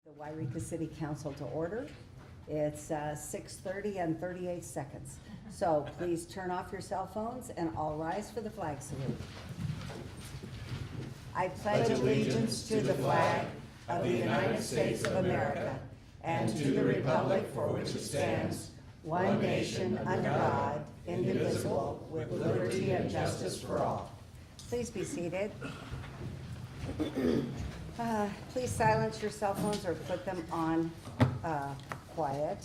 The Yreka City Council to order. It's 6:30 and 38 seconds. So please turn off your cell phones and all rise for the flag salute. I pledge allegiance to the flag of the United States of America and to the republic for which it stands, one nation under God, indivisible, with liberty and justice for all. Please be seated. Please silence your cell phones or put them on quiet.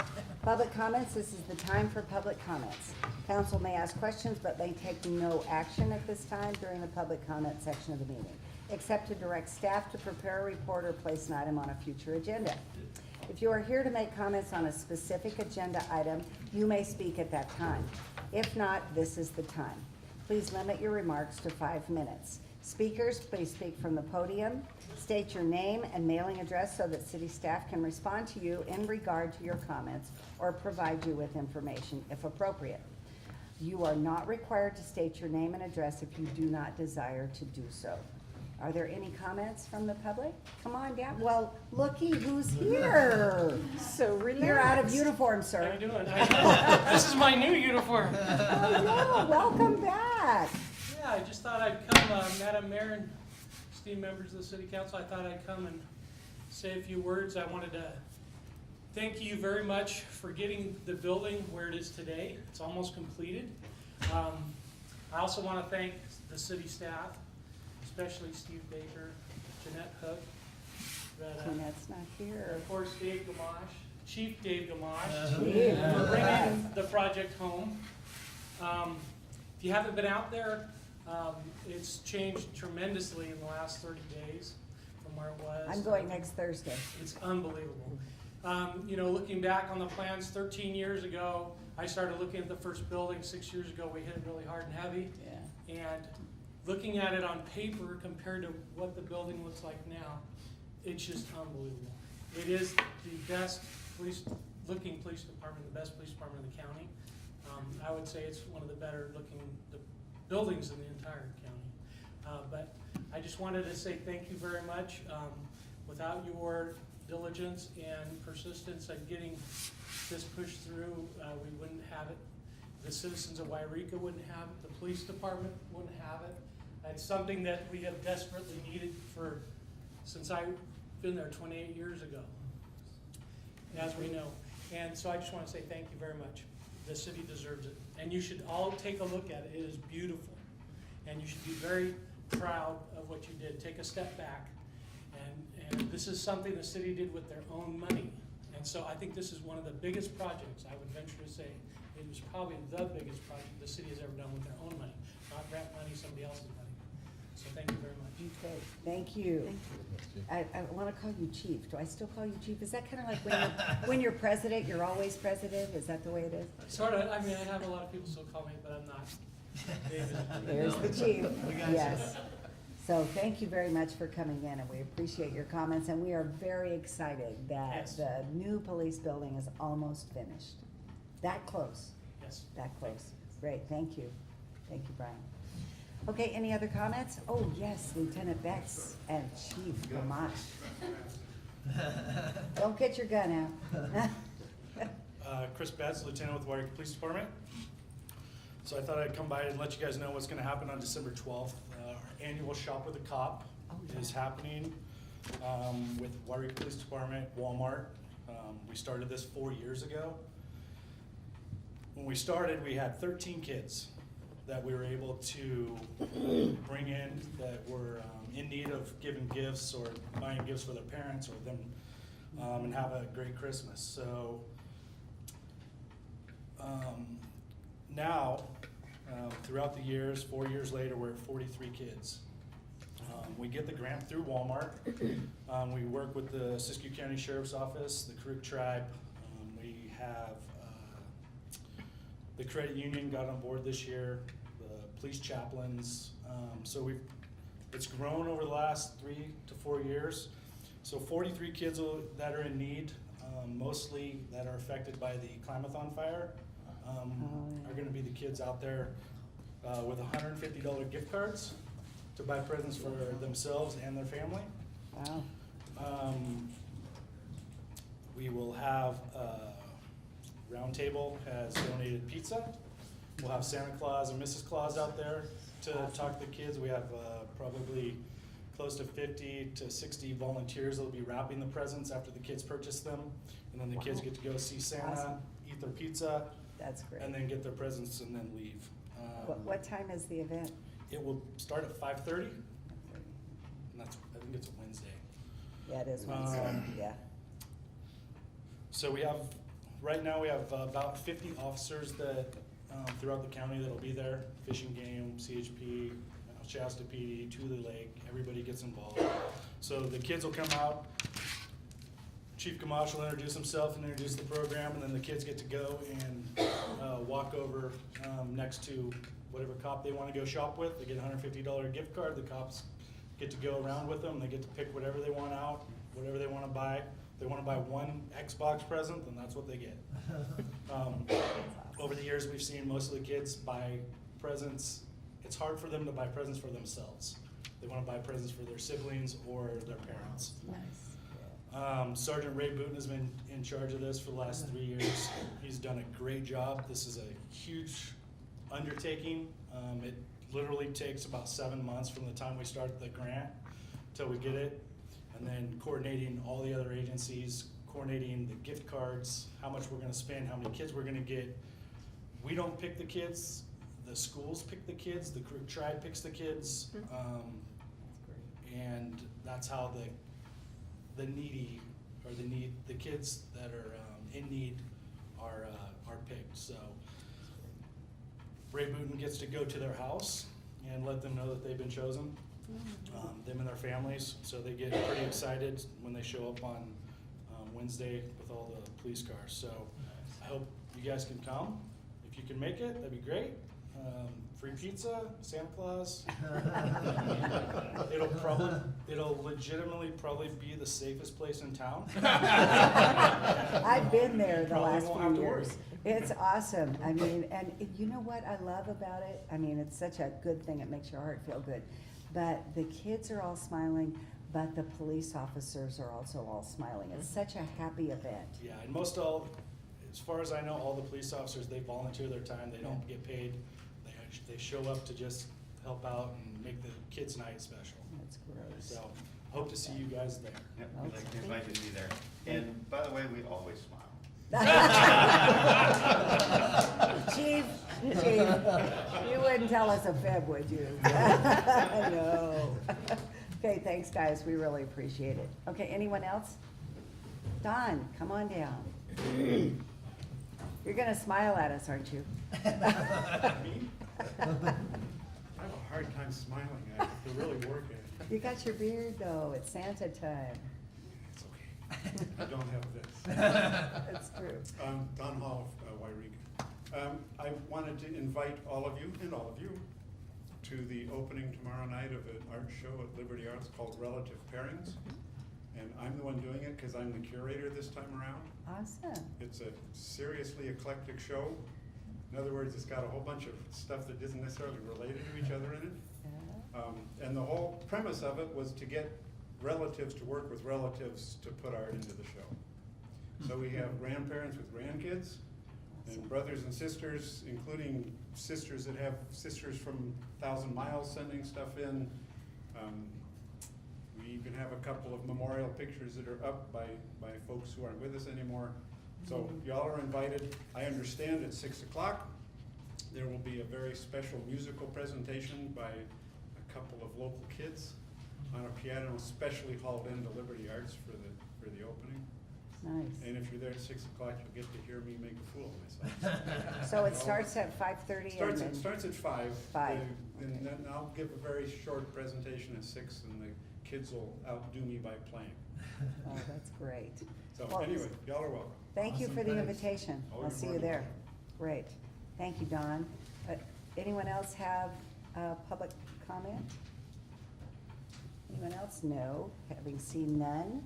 Public comments, this is the time for public comments. Council may ask questions but may take no action at this time during the public comment section of the meeting, except to direct staff to prepare a report or place an item on a future agenda. If you are here to make comments on a specific agenda item, you may speak at that time. If not, this is the time. Please limit your remarks to 5 minutes. Speakers, please speak from the podium. State your name and mailing address so that city staff can respond to you in regard to your comments or provide you with information if appropriate. You are not required to state your name and address if you do not desire to do so. Are there any comments from the public? Come on down. Well, looky who's here. So relaxed. You're out of uniform, sir. How you doing? This is my new uniform. Oh, no, welcome back. Yeah, I just thought I'd come, Madam Mayor and esteemed members of the City Council, I thought I'd come and say a few words. I wanted to thank you very much for getting the building where it is today. It's almost completed. I also want to thank the city staff, especially Steve Baker, Jeanette Hook, Jeanette's not here. of course Dave Gamache, Chief Dave Gamache, Yeah. for bringing the project home. If you haven't been out there, it's changed tremendously in the last 30 days from where it was. I'm going next Thursday. It's unbelievable. You know, looking back on the plans 13 years ago, I started looking at the first building. 6 years ago, we hit it really hard and heavy. Yeah. And looking at it on paper compared to what the building looks like now, it's just unbelievable. It is the best looking police department, the best police department in the county. I would say it's one of the better looking buildings in the entire county. But I just wanted to say thank you very much. Without your diligence and persistence at getting this pushed through, we wouldn't have it. The citizens of Yreka wouldn't have it. The police department wouldn't have it. It's something that we have desperately needed since I've been there 28 years ago, as we know. And so I just want to say thank you very much. The city deserves it. And you should all take a look at it. It is beautiful. And you should be very proud of what you did. Take a step back. And this is something the city did with their own money. And so I think this is one of the biggest projects, I would venture to say. It was probably the biggest project the city has ever done with their own money, not grant money, somebody else's money. So thank you very much. Okay, thank you. I want to call you chief. Do I still call you chief? Is that kind of like when you're president, you're always president? Is that the way it is? Sort of. I mean, I have a lot of people still call me, but I'm not. David. There's the chief. Yes. So thank you very much for coming in, and we appreciate your comments, and we are very excited that Yes. the new police building is almost finished. That close. Yes. That close. Great, thank you. Thank you, Brian. Okay, any other comments? Oh, yes, Lieutenant Betts and Chief Gamache. Don't get your gun out. Chris Betts, Lieutenant with Yreka Police Department. So I thought I'd come by and let you guys know what's gonna happen on December 12th. Our annual Shop with a Cop is happening with Yreka Police Department, Walmart. We started this 4 years ago. When we started, we had 13 kids that we were able to bring in that were in need of giving gifts or buying gifts for their parents or them and have a great Christmas. So now, throughout the years, 4 years later, we're at 43 kids. We get the grant through Walmart. We work with the Siskiyou County Sheriff's Office, the Creek Tribe. We have the credit union got on board this year, the police chaplains. So it's grown over the last 3 to 4 years. So 43 kids that are in need, mostly that are affected by the Climathon fire, are gonna be the kids out there with $150 gift cards to buy presents for themselves and their family. Wow. We will have, Round Table has donated pizza. We'll have Santa Claus and Mrs. Claus out there to talk to the kids. We have probably close to 50 to 60 volunteers that'll be wrapping the presents after the kids purchase them. And then the kids get to go see Santa, Awesome. eat their pizza, That's great. and then get their presents and then leave. What time is the event? It will start at 5:30, and that's, I think it's a Wednesday. Yeah, it is Wednesday, yeah. So we have, right now, we have about 50 officers that, throughout the county that'll be there. Fishing Game, CHP, Shasta PD, Tule Lake, everybody gets involved. So the kids will come out, Chief Gamache will introduce himself and introduce the program, and then the kids get to go and walk over next to whatever cop they wanna go shop with. They get a $150 gift card, the cops get to go around with them, they get to pick whatever they want out, whatever they wanna buy. If they wanna buy one Xbox present, then that's what they get. Over the years, we've seen most of the kids buy presents. It's hard for them to buy presents for themselves. They wanna buy presents for their siblings or their parents. Nice. Sergeant Ray Booten has been in charge of this for the last 3 years. He's done a great job. This is a huge undertaking. It literally takes about 7 months from the time we start the grant till we get it. And then coordinating all the other agencies, coordinating the gift cards, how much we're gonna spend, how many kids we're gonna get. We don't pick the kids, the schools pick the kids, the Creek Tribe picks the kids. And that's how the needy, or the kids that are in need are picked. So Ray Booten gets to go to their house and let them know that they've been chosen, them and their families. So they get pretty excited when they show up on Wednesday with all the police cars. So I hope you guys can come. If you can make it, that'd be great. Free pizza, Santa Claus. It'll legitimately probably be the safest place in town. I've been there the Probably last won't have few to worry. years. It's awesome. I mean, and you know what I love about it? I mean, it's such a good thing. It makes your heart feel good. But the kids are all smiling, but the police officers are also all smiling. It's such a happy event. Yeah, and as far as I know, all the police officers, they volunteer their time. They don't get paid. They show up to just help out and make the kids' night special. That's great. So hope to see you guys there. Yep, we'd like to invite you to be there. And by the way, we always smile. Chief, you wouldn't tell us a fib, would you? No. Okay, thanks, guys. We really appreciate it. Okay, anyone else? Don, come on down. You're gonna smile at us, aren't you? I have a hard time smiling. I have to really work at it. You got your beard though. It's Santa time. It's okay. I don't have this. That's true. Don Hall of Yreka. I wanted to invite all of you to the opening tomorrow night of an art show at Liberty Arts called Relative Pairings. And I'm the one doing it because I'm the curator this time around. Awesome. It's a seriously eclectic show. In other words, it's got a whole bunch of stuff that isn't necessarily related to each other in it. Yeah. And the whole premise of it was to get relatives to work with relatives to put art into the show. So we have grandparents with grandkids, and brothers and sisters, including sisters that have sisters from 1,000 miles sending stuff in. We even have a couple of memorial pictures that are up by folks who aren't with us anymore. So y'all are invited. I understand at 6 o'clock, there will be a very special musical presentation by a couple of local kids on a piano specially hauled into Liberty Arts for the opening. Nice. And if you're there at 6 o'clock, you'll get to hear me make a fool of myself. So it starts at 5:30 and It then, starts at 5. 5. And then I'll give a very short presentation at 6, and the kids will outdo me by playing. oh, that's great. So Well, anyway, y'all are welcome. Thank you for the invitation. Oh, I'll you're see more you than there. welcome. Great. Thank you, Don. Anyone else have public comment? Anyone else? No. Having seen none.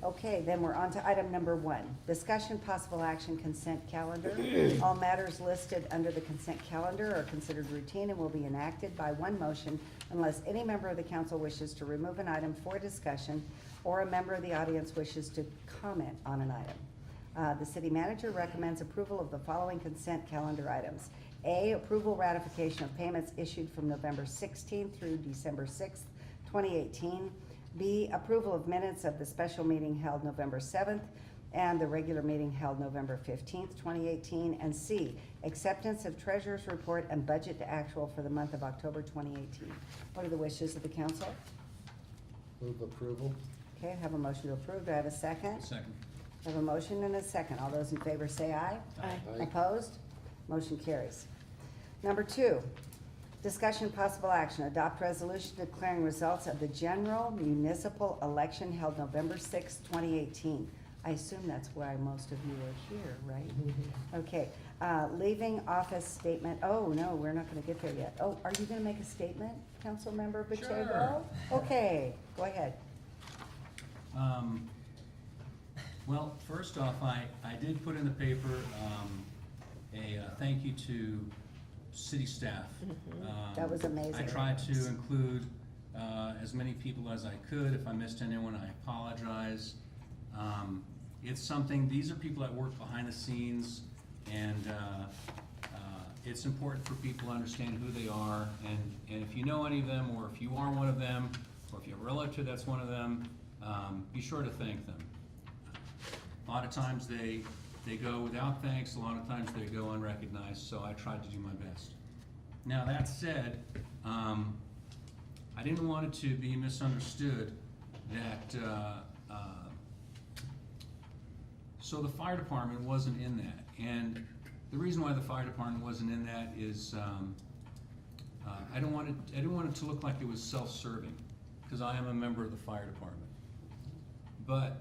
Okay, then we're on to item number 1. Discussion, possible action, consent calendar. All matters listed under the consent calendar are considered routine and will be enacted by one motion unless any member of the council wishes to remove an item for discussion or a member of the audience wishes to comment on an item. The city manager recommends approval of the following consent calendar items. A, approval ratification of payments issued from November 16th through December 6th, 2018. B, approval of minutes of the special meeting held November 7th and the regular meeting held November 15th, 2018. And C, acceptance of treasurer's report and budget to actual for the month of October 2018. What are the wishes of the council? Move approval. Okay, I have a motion to approve. Do I have a second? Second. I have a motion and a second. All those in favor say aye. Aye. Opposed? Motion carries. Number 2, discussion possible action, adopt resolution declaring results of the general municipal election held November 6, 2018. I assume that's why most of you are here, right? Okay, leaving office statement, oh, no, we're not gonna get there yet. Oh, are you gonna make a statement, Councilmember Pacheco? Okay, go ahead. Well, first off, I did put in the paper, a thank you to city staff. That was amazing. I tried to include, as many people as I could. If I missed anyone, I apologize. It's something, these are people that work behind the scenes, and, it's important for people to understand who they are, and if you know any of them, or if you are one of them, or if you have a relative that's one of them, be sure to thank them. A lot of times they go without thanks, a lot of times they go unrecognized, so I tried to do my best. Now, that said, I didn't want it to be misunderstood that, so the fire department wasn't in that, and the reason why the fire department wasn't in that is, I didn't want it to look like it was self-serving, because I am a member of the fire department. But,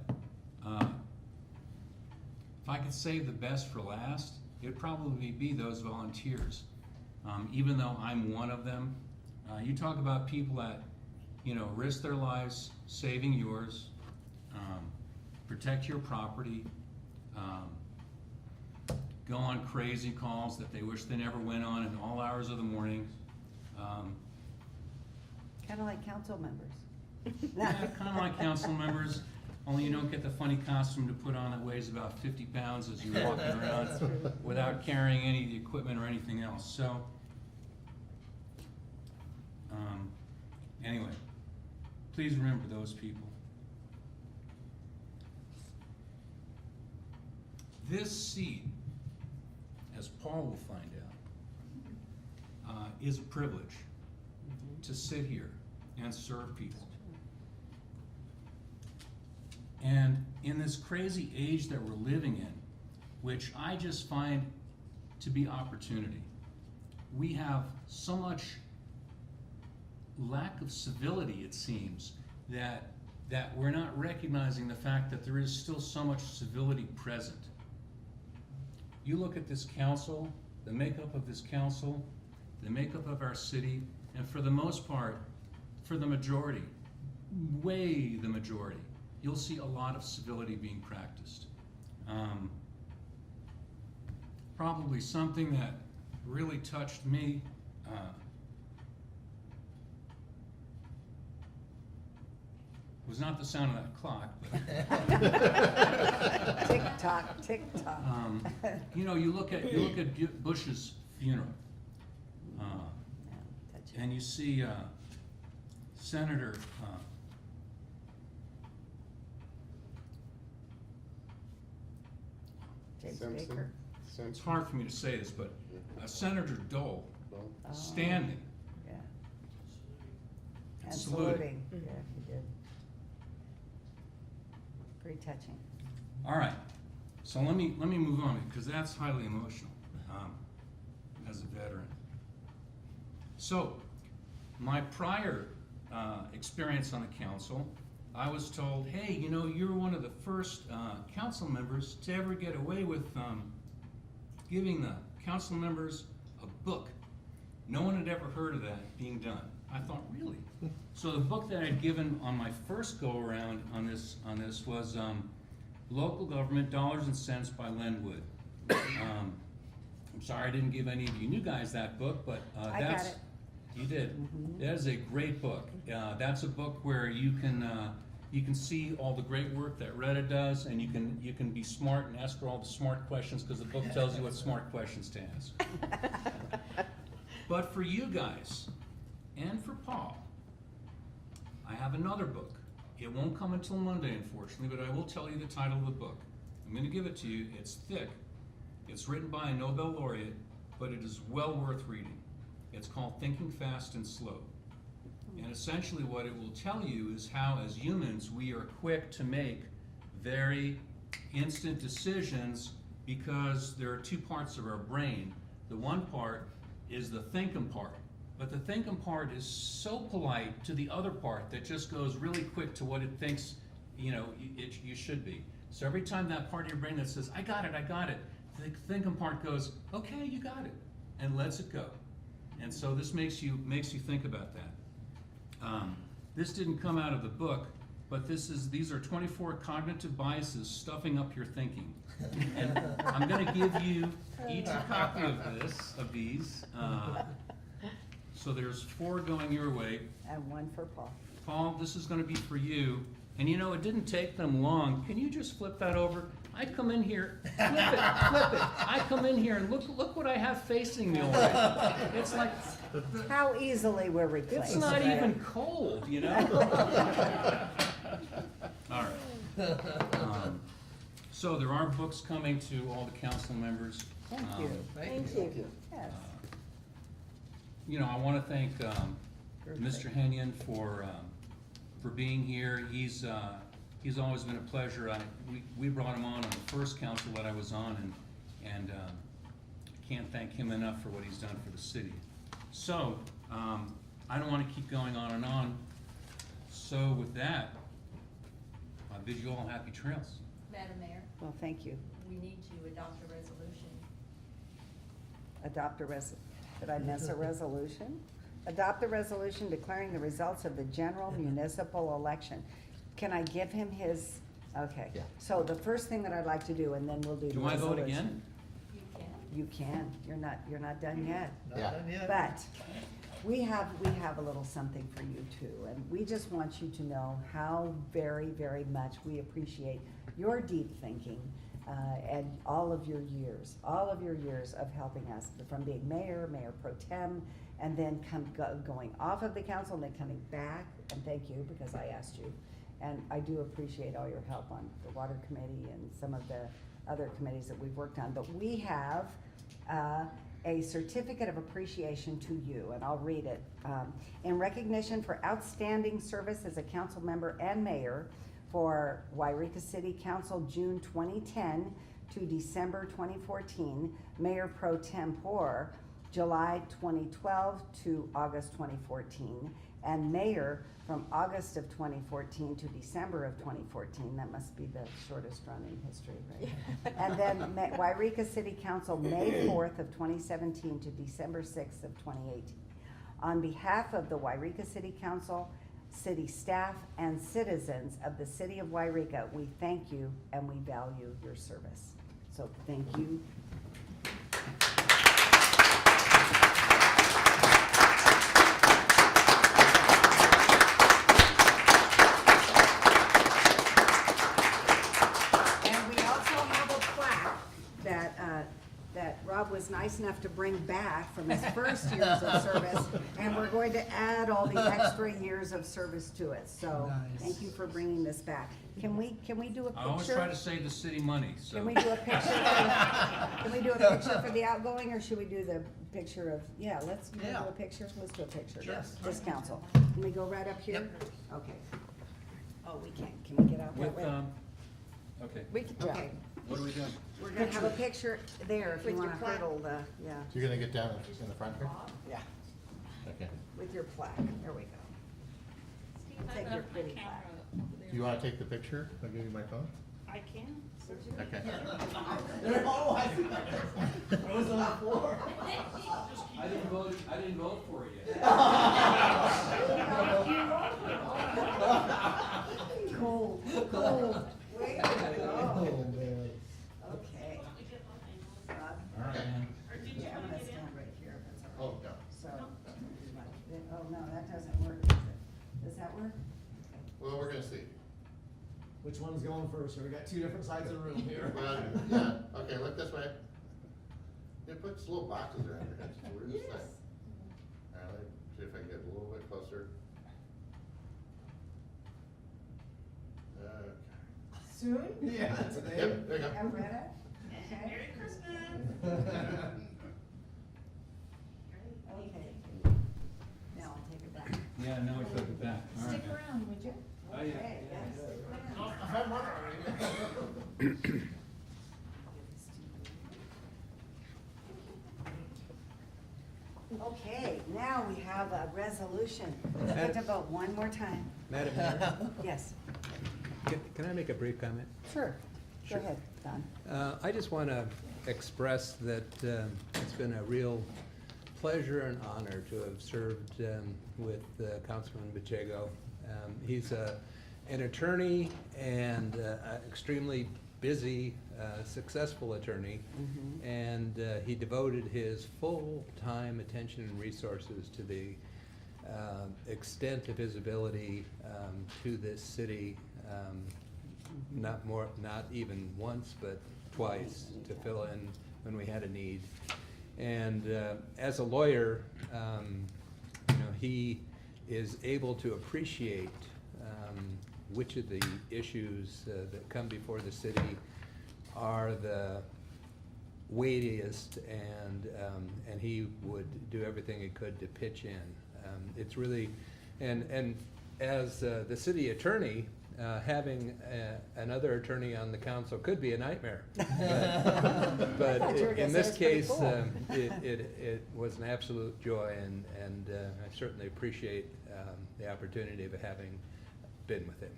if I could save the best for last, it'd probably be those volunteers. Even though I'm one of them, you talk about people that, risk their lives saving yours, protect your property, go on crazy calls that they wish they never went on in all hours of the morning. Kinda like council members. Yeah, kind of like council members, only you don't get the funny costume to put on that weighs about 50 pounds as you're walking around without carrying any of the equipment or anything else, so. Anyway, please remember those people. This seat, as Paul will find out, is a privilege to sit here and serve people. And in this crazy age that we're living in, which I just find to be opportunity, we have so much lack of civility, it seems, that we're not recognizing the fact that there is still so much civility present. You look at this council, the makeup of this council, the makeup of our city, and for the most part, for the majority, way the majority, you'll see a lot of civility being practiced. Probably something that really touched me, was not the sound of that clock, but Tick tock, tick tock. you look at Bush's funeral, and you see Senator James Simpson. Baker. it's hard for me to say this, but Senator Dole Oh, standing yeah. and And saluting. saluting. Yeah, he did. Very touching. All right, so let me move on, because that's highly emotional, as a veteran. So, my prior experience on the council, I was told, hey, you're one of the first council members to ever get away with giving the council members a book. No one had ever heard of that being done. I thought, really? So the book that I'd given on my first go-around on this was Local Government Dollars and Cents by Len Wood. I'm sorry I didn't give any of you new guys that book, but I got that's... it. You did. That is a great book. That's a book where you can you can see all the great work that Retta does, and you can be smart and ask her all the smart questions, because the book tells you what smart questions to ask. But for you guys, and for Paul, I have another book. It won't come until Monday, unfortunately, but I will tell you the title of the book. I'm gonna give it to you. It's thick. It's written by a Nobel laureate, but it is well worth reading. It's called Thinking Fast and Slow. And essentially what it will tell you is how, as humans, we are quick to make very instant decisions, because there are two parts of our brain. The one part is the thinking part, but the thinking part is so polite to the other part that just goes really quick to what it thinks, you should be. So every time that part of your brain that says, I got it, the thinking part goes, okay, you got it, and lets it go. And so this makes you think about that. This didn't come out of the book, but these are 24 cognitive biases stuffing up your thinking. And I'm gonna give you each a copy of these. So there's 4 going your way. And one for Paul. Paul, this is gonna be for you. And it didn't take them long. Can you just flip that over? I come in here, flip it. I come in here and look what I have facing me already. It's like, How easily we're replaced. it's not even cold, All right. So there are books coming to all the council members. Thank you. Thank you. Yes. I want to thank Mr. Henyon for being here. He's always been a pleasure. We brought him on the first council that I was on, and can't thank him enough for what he's done for the city. So I don't want to keep going on and on. So with that, I bid you all happy trails. Madam Mayor, Well, thank you. we need to adopt a resolution. Did I miss a resolution? Adopt a resolution declaring the results of the general municipal election. Can I give him his, okay. Yeah. So the first thing that I'd like to do, and then we'll do the Do I resolution. vote again? You can. You can. You're not done yet. Yeah. But we have a little something for you too, and we just want you to know how very, very much we appreciate your deep thinking, and all of your years of helping us, from being mayor pro tem, and then going off of the council and then coming back, and thank you, because I asked you. And I do appreciate all your help on the water committee and some of the other committees that we've worked on. But we have a certificate of appreciation to you, and I'll read it. In recognition for outstanding service as a council member and mayor for Yreka City Council, June 2010 to December 2014, Mayor Pro Tempore, July 2012 to August 2014, and Mayor from August of 2014 to December of 2014. That must be the shortest run in history, right? And then Yreka City Council, May 4th of 2017 to December 6th of 2018. On behalf of the Yreka City Council, city staff, and citizens of the city of Yreka, we thank you and we value your service. So thank you. That Rob was nice enough to bring back from his first years of service, and we're going to add all the extra years of service to it. So, thank you for bringing this back. Can we do a picture? I always try to save the city money, so. Can we do a picture? Can we do a picture for the outgoing, or should we do the picture of? Yeah, let's do a picture. Let's do a picture. Yes. This council. Can we go right up here? Okay. Oh, we can't. Can we get out that With, way? okay, We can. Okay. what are we doing? We're gonna have a picture there if you With your wanna plaque. hurdle the, yeah, You're gonna get down in the front here? yeah, Okay. with your plaque, there we go. Take your pretty plaque. Do you wanna take the picture? I'll give you my phone. I can. Okay. I didn't vote for it yet. Cool, cool. Way to go. man. Okay. Rob? All right. Yeah, I'm gonna stand right here if that's all right. Oh, no. So, oh, no, that doesn't work, does it? Does that work? Well, we're gonna see. which one's going first, so we got two different sides of the room here. Well, yeah, okay, look this way. It puts little boxes around your head, it's the weirdest thing. All right, see if I can get a little bit closer. Okay. Soon? Yeah, today. Yep, there you go. Have read it? Okay. Merry Christmas. Okay. Now I'll take it back. Yeah, now we took it back. All right. Stick around, would you? Oh, yeah. Okay, yes. I've had one already. Okay, now we have a resolution. We have to vote one more time. Madam Mayor, Yes, can I make a brief comment? sure. Go Sure. ahead, Don. I just want to express that it's been a real pleasure and honor to have served with Councilman Pacheco. He's an attorney and an extremely busy, successful attorney, and he devoted his full-time attention and resources to the extent of his ability to this city, not even once, but twice, to fill in when we had a need. And as a lawyer, he is able to appreciate which of the issues that come before the city are the weightiest, and he would do everything he could to pitch in. It's really, and as the city attorney, having another attorney on the council could be a nightmare. But thought you were gonna in say this it's pretty case, cool. it was an absolute joy, and I certainly appreciate the opportunity of having been with him.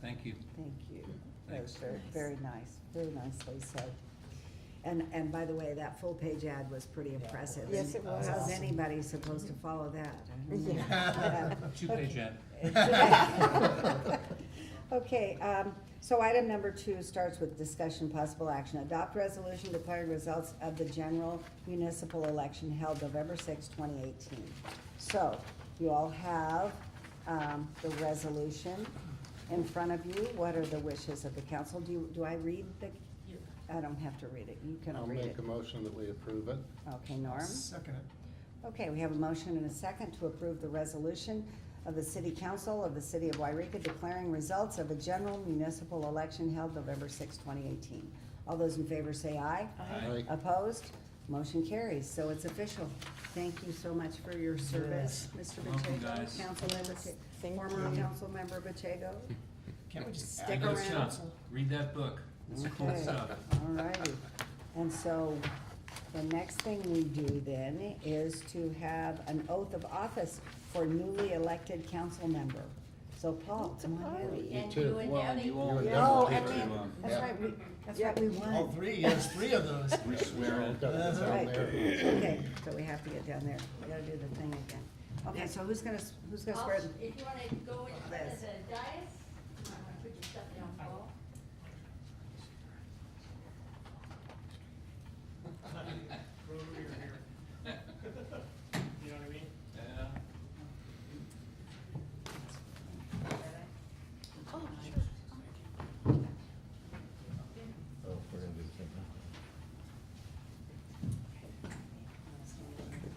Thank you. Thank you. That was Thanks. very nice, very nicely said. And by the way, that full-page ad was pretty impressive. Yes, it was. How's anybody supposed to follow that? I don't know. Two-page ad. Okay, so item number 2 starts with discussion possible action. Adopt resolution declaring results of the general municipal election held November 6, 2018. So, you all have the resolution in front of you. What are the wishes of the council? Do I read the, I don't have to read it. You can I'll read it. make a motion that we approve it. Okay, Norm? Second it. Okay, we have a motion and a second to approve the resolution of the City Council of the City of Yreka declaring results of a general municipal election held November 6, 2018. All those in favor say aye. Aye. Opposed? Motion carries, so it's official. Thank you so much for your service, Mr. Welcome, Pacheco, guys. former council member Pacheco. Can't we just Stick Good around. stuff. Read that book. It's cool Okay, stuff. all righty. And so, the next thing we do then is to have an oath of office for newly elected council member. So Paul, come on in. And too. you and Well, Debbie. you all You and Oh, Debbie. and then, that's right, we won. All three, yes, 3 of those. We swear in. Gotta get down Right, there. okay, so we have to get down there, we gotta do the thing again. Okay, so who's gonna swear? If you wanna go in front of the dais, you might wanna put your stuff down, Paul. You know what I mean? Yeah. Oh, we're gonna do the same thing.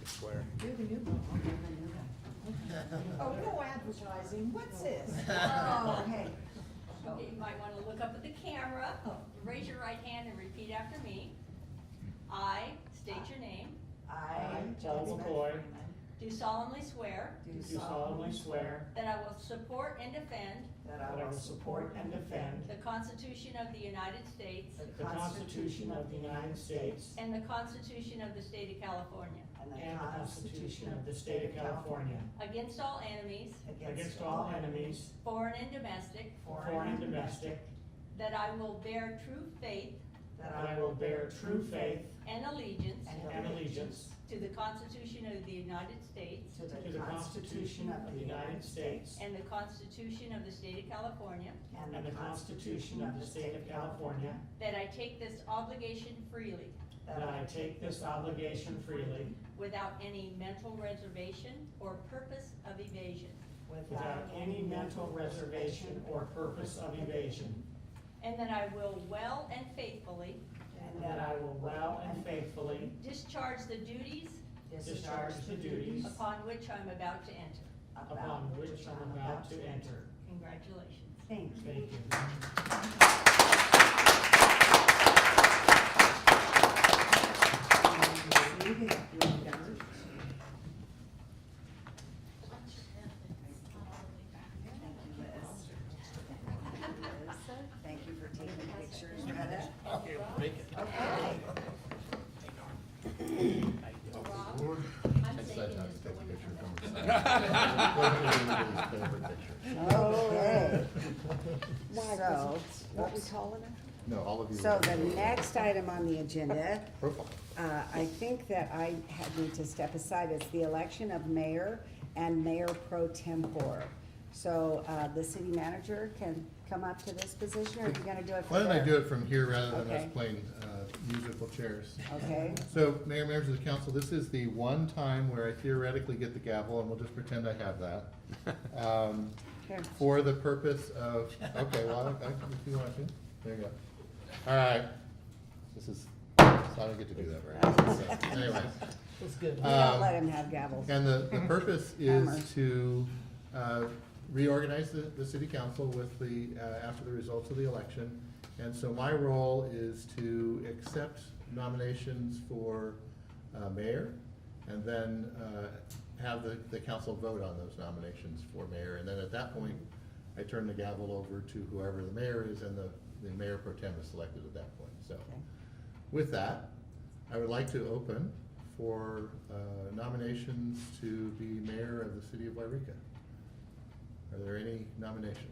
Swear. Oh, no advertising, what's this? Oh, okay. Okay, you might wanna look up at the camera, raise your right hand and repeat after me. I state your name, I, Paul McCoy, do solemnly swear do solemnly swear that I will support and defend that I will support and defend the Constitution of the United States the Constitution of the United States and the Constitution of the State of California and the Constitution of the State of California against all enemies, against all enemies, foreign and domestic, foreign and domestic, that I will bear true faith that I will bear true faith and allegiance and allegiance to the Constitution of the United States to the Constitution of the United States and the Constitution of the State of California, and the Constitution of the State of California, that I take this obligation freely that I take this obligation freely without any mental reservation or purpose of evasion, without any mental reservation or purpose of evasion, and that I will well and faithfully and that I will well and faithfully discharge the duties discharge the duties upon which I'm about to enter. upon which I'm about to enter. Congratulations. Thank you. Thank you. Thank you for taking pictures, Retta. Okay, break it. Okay. I'm I said saving not this to for take a when you picture come from back. the side. Wasn't anybody's favorite picture. Okay. Why, So, what we calling it? No, all of you. so the next item on the agenda, Profile. I think that I need to step aside. It's the election of mayor and mayor pro tempore. So, the city manager can come up to this position, or are you gonna do it from Why don't I there? do it from here rather than us Okay. playing musical chairs? Okay, So, Mayor, members of the council, this is the one time where I theoretically get the gavel, and we'll just pretend I have that. here. For the purpose of, okay, well, if you want to, there you go. All right, this is, so I don't get to do that very often, so, anyways. That's good. We don't let him have gavels. And the purpose Hammer. is to reorganize the city council with the, after the results of the election. And so my role is to accept nominations for mayor, and then have the council vote on those nominations for mayor. And then at that point, I turn the gavel over to whoever the mayor is, and the mayor pro tem is selected at that point. So Okay. with that, I would like to open for nominations to be mayor of the city of Yreka. Are there any nominations?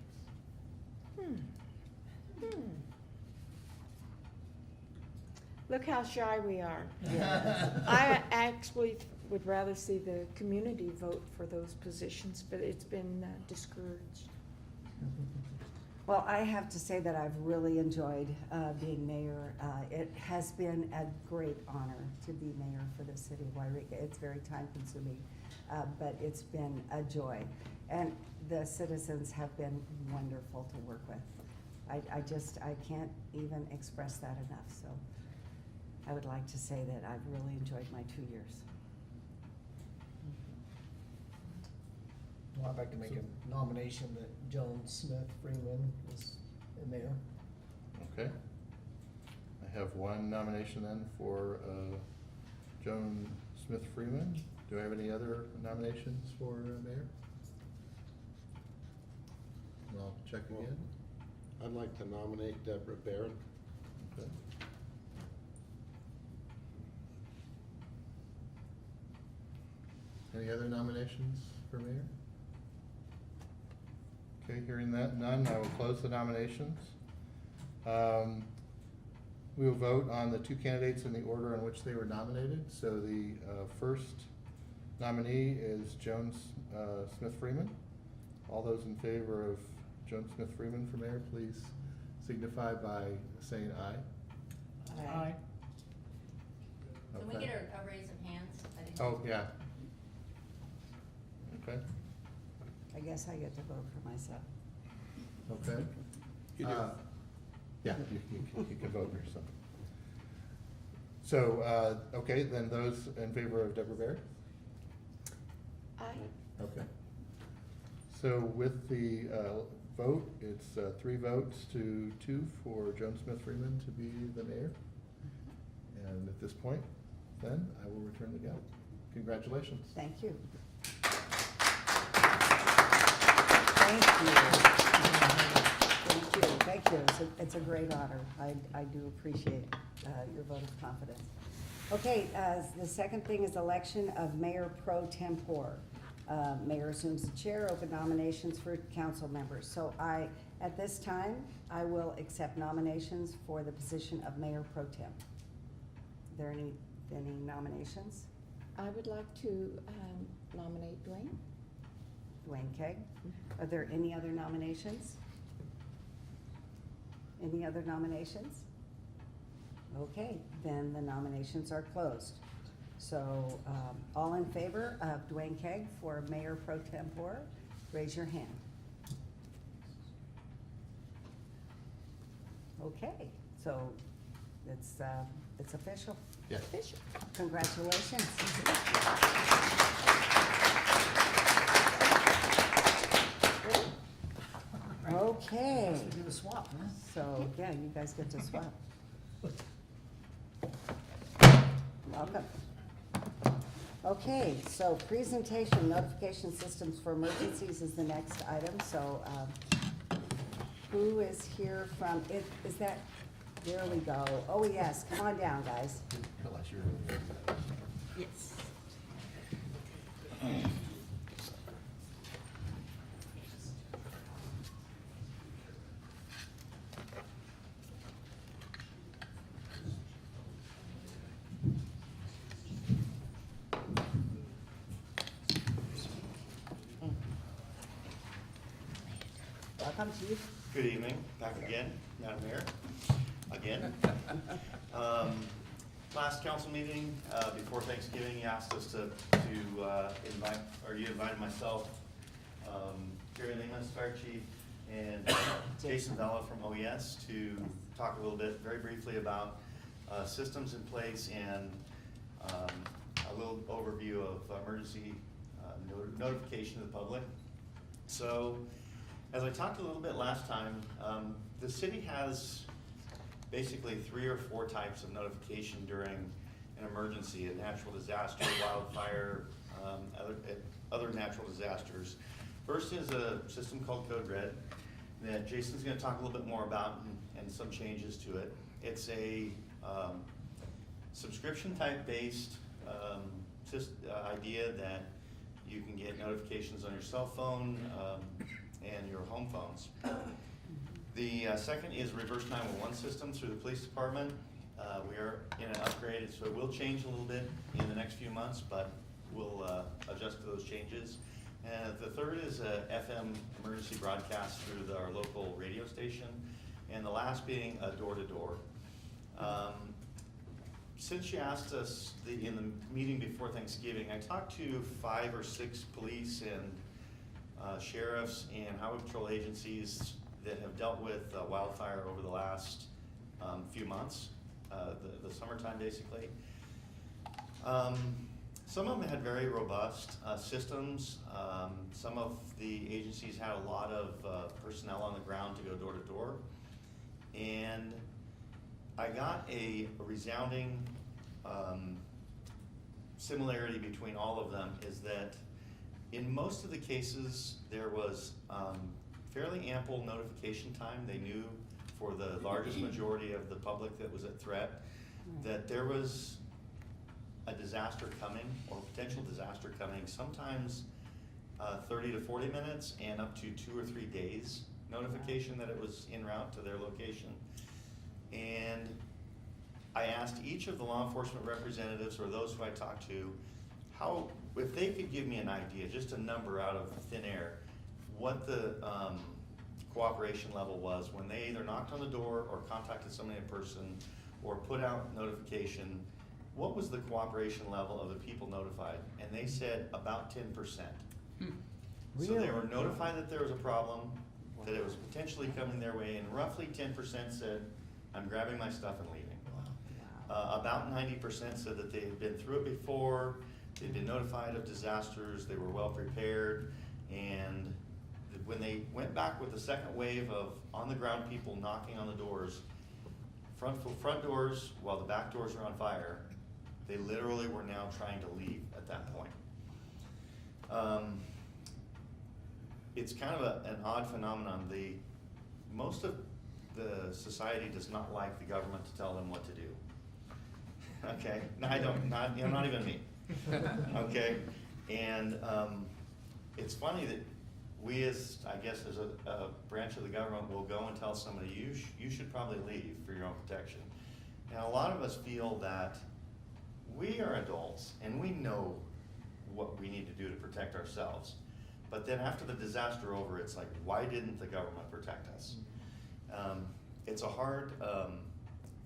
Look how shy we are. I actually would rather see the community vote for those positions, but it's been discouraged. Well, I have to say that I've really enjoyed being mayor. It has been a great honor to be mayor for the city of Yreka. It's very time consuming, but it's been a joy. And the citizens have been wonderful to work with. I can't even express that enough, so I would like to say that I've really enjoyed my 2 years. Well, I'd like to make a nomination that Joan Smith Freeman is the mayor. Okay. I have one nomination then for Joan Smith Freeman. Do I have any other nominations for mayor? And I'll check again. I'd like to nominate Deborah Barron. Okay. Any other nominations for mayor? Okay, hearing that, none, I will close the nominations. We will vote on the two candidates in the order in which they were nominated. So the first nominee is Joan Smith Freeman. All those in favor of Joan Smith Freeman for mayor, please signify by saying aye. Aye. Can we Okay. get a raise of hands? I didn't- Oh, yeah. Okay, I guess I get to vote for myself. okay. You do. Yeah, you can vote for yourself. So, okay, then those in favor of Deborah Barrett? Aye. Okay. So with the vote, it's 3 votes to 2 for Joan Smith Freeman to be the mayor. And at this point, then, I will return the gavel. Congratulations. Thank you. Thank you. Thank you, thank you. It's a great honor. I do appreciate your vote of confidence. Okay, the second thing is election of mayor pro tempore. Mayor assumes the chair, open nominations for council members. So at this time, I will accept nominations for the position of mayor pro tem. Are there any nominations? I would like to nominate Dwayne. Dwayne Keg. Are there any other nominations? Any other nominations? Okay, then the nominations are closed. So, all in favor of Dwayne Keg for mayor pro tempore, raise your hand. Okay, so it's official. Yes. Official. Congratulations. Okay, Let's do the swap, huh? so, yeah, you guys get to swap. Welcome. Okay, so presentation, notification systems for emergencies is the next item, so, who is here from, is that, there we go. Oh, yes, come on down, guys. Unless you're. Yes. Welcome, Chief. Good evening, back again, Madam Mayor, again. Last council meeting, before Thanksgiving, you asked us to invite, or you invited myself, Gary Lemus, Fire Chief, and Jason Vella from OES to talk a little bit, very briefly about systems in place and a little overview of emergency notification to the public. So, as I talked a little bit last time, the city has basically 3 or 4 types of notification during an emergency, a natural disaster, wildfire, other natural disasters. First is a system called Code Red that Jason's gonna talk a little bit more about and some changes to it. It's a subscription type based idea that you can get notifications on your cell phone and your home phones. The second is reverse 911 system through the police department. We are in an upgrade, so it will change a little bit in the next few months, but we'll adjust to those changes. And the third is a FM emergency broadcast through our local radio station. And the last being a door-to-door. Since you asked us in the meeting before Thanksgiving, I talked to 5 or 6 police and sheriffs and highway patrol agencies that have dealt with wildfire over the last few months, the summertime basically. Some of them had very robust systems. Some of the agencies had a lot of personnel on the ground to go door to door. And I got a resounding similarity between all of them is that in most of the cases, there was fairly ample notification time. They knew for the largest majority of the public that was at threat that there was a disaster coming or potential disaster coming, sometimes 30 to 40 minutes and up to 2 or 3 days notification that it was en route to their location. And I asked each of the law enforcement representatives or those who I talked to, how, if they could give me an idea, just a number out of thin air, what the cooperation level was when they either knocked on the door or contacted somebody in person or put out notification, what was the cooperation level of the people notified? And they said about 10%. So they were notified that there was a problem, that it was potentially coming their way, and roughly 10% said, I'm grabbing my stuff and leaving. About 90% said that they had been through it before, they'd been notified of disasters, they were well prepared, and when they went back with the second wave of on-the-ground people knocking on the doors, front doors while the back doors are on fire, they literally were now trying to leave at that point. It's kind of an odd phenomenon. Most of the society does not like the government to tell them what to do. Okay, no, I don't, not even me. Okay, and it's funny that we as, I guess, as a branch of the government will go and tell somebody, you should probably leave for your own protection. And a lot of us feel that we are adults and we know what we need to do to protect ourselves. But then after the disaster over, it's like, why didn't the government protect us? It's a hard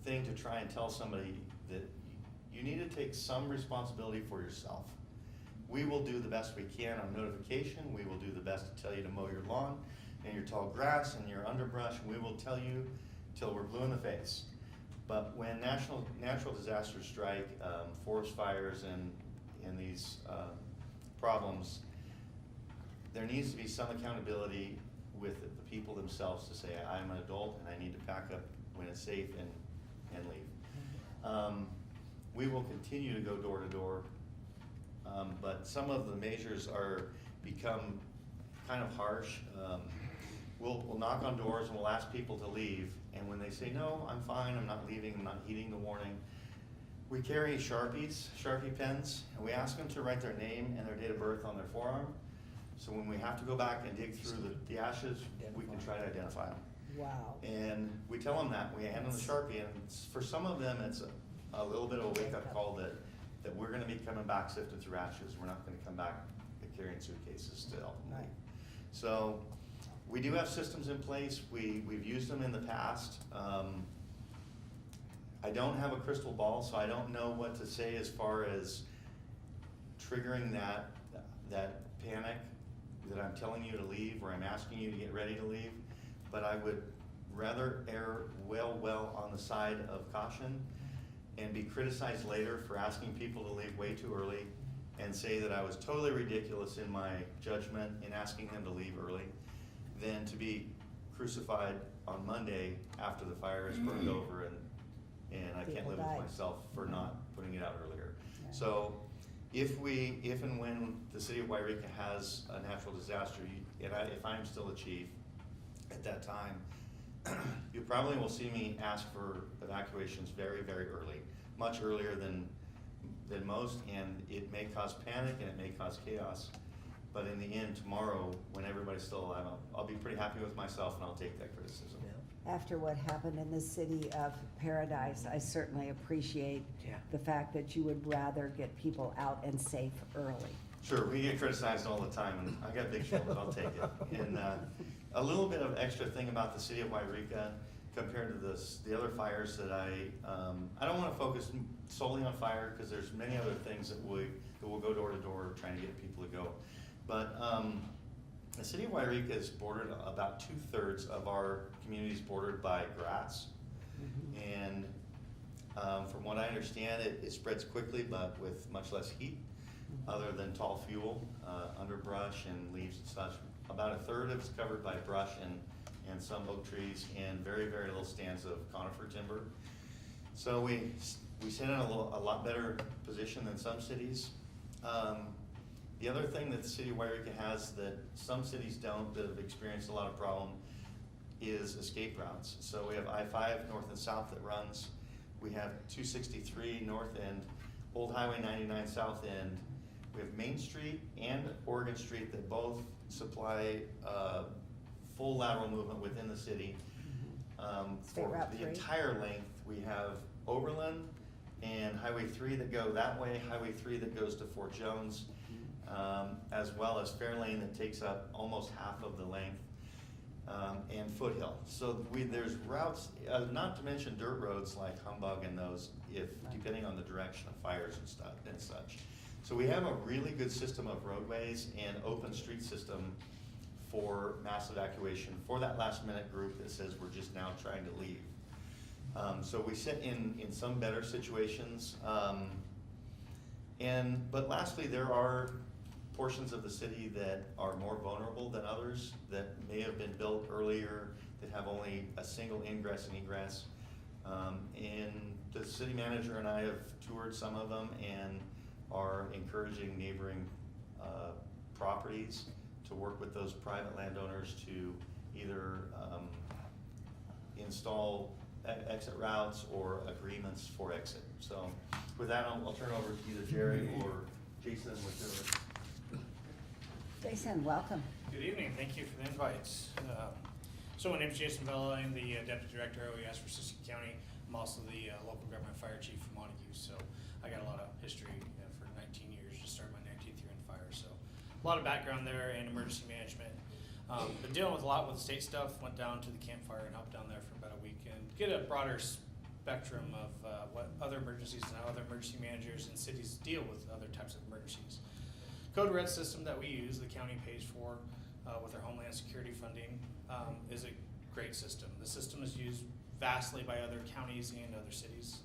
thing to try and tell somebody that you need to take some responsibility for yourself. we will do the best we can on notification. We will do the best to tell you to mow your lawn and your tall grass and your underbrush, and we will tell you till we're blue in the face. But when natural disasters strike, forest fires and these problems, there needs to be some accountability with the people themselves to say, I'm an adult and I need to pack up when it's safe and leave. We will continue to go door to door, but some of the measures are become kind of harsh. We'll knock on doors and we'll ask people to leave, and when they say, no, I'm fine, I'm not leaving, I'm not heeding the warning, we carry Sharpie pens, and we ask them to write their name and their date of birth on their forearm. So when we have to go back and dig through the ashes, we can try to identify them. Wow. And we tell them that, we hand them the Sharpie, and for some of them, it's a little bit of a wake-up call that we're gonna be coming back sifted through ashes. We're not gonna come back carrying suitcases to help them leave. So we do have systems in place. We've used them in the past. I don't have a crystal ball, so I don't know what to say as far as triggering that panic that I'm telling you to leave or I'm asking you to get ready to leave. But I would rather err well on the side of caution and be criticized later for asking people to leave way too early and say that I was totally ridiculous in my judgment in asking them to leave early than to be crucified on Monday after the fire is burned over and I can't live with myself for not putting it out earlier. Yeah. So if and when the city of Yreka has a natural disaster, if I'm still a chief at that time, you probably will see me ask for evacuations very early, much earlier than most, and it may cause panic and it may cause chaos. But in the end, tomorrow, when everybody's still alive, I'll be pretty happy with myself and I'll take that criticism. After what happened in the city of Paradise, I certainly appreciate the fact that you would rather get people out and safe early. Sure, we get criticized all the time, and I got a big shield, but I'll take it. And a little bit of extra thing about the city of Yreka compared to the other fires that I don't want to focus solely on fire because there's many other things that will go door to door trying to get people to go. But the city of Yreka is bordered, about 2/3 of our community is bordered by grass. And from what I understand, it spreads quickly, but with much less heat, other than tall fuel, underbrush and leaves and such. About 1/3 of it's covered by brush and some oak trees and very little stands of conifer timber. So we sit in a lot better position than some cities. The other thing that the city of Yreka has that some cities don't, that have experienced a lot of problem, is escape routes. So we have I-5 north and south that runs. We have 263 north end, Old Highway 99 south end. We have Main Street and Oregon Street that both supply full lateral movement within the city. State For Route the 3. entire length, we have Oberlin and Highway 3 that go that way, Highway 3 that goes to Fort Jones, as well as Fairlane that takes up almost half of the length, and Foothill. So there's routes, not to mention dirt roads like Humbug and those, depending on the direction of fires and stuff and such. So we have a really good system of roadways and open street system for mass evacuation for that last minute group that says we're just now trying to leave. So we sit in some better situations. But lastly, there are portions of the city that are more vulnerable than others that may have been built earlier that have only a single ingress and egress. And the city manager and I have toured some of them and are encouraging neighboring properties to work with those private landowners to either install exit routes or agreements for exit. So with that, I'll turn it over to either Jerry or Jason, whichever. Jason, welcome. Good evening, thank you for the invites. So my name is Jason Vella, I'm the Deputy Director of OES for Siskiyou County. I'm also the local government fire chief for Montague, so I got a lot of history for 19 years, just started my 19th year in fire, so a lot of background there and emergency management. Been dealing with a lot with state stuff, went down to the campfire and helped down there for about a week and get a broader spectrum of what other emergencies and how other emergency managers and cities deal with other types of emergencies. Code Red system that we use, the county pays for with our Homeland Security funding, is a great system. The system is used vastly by other counties and other cities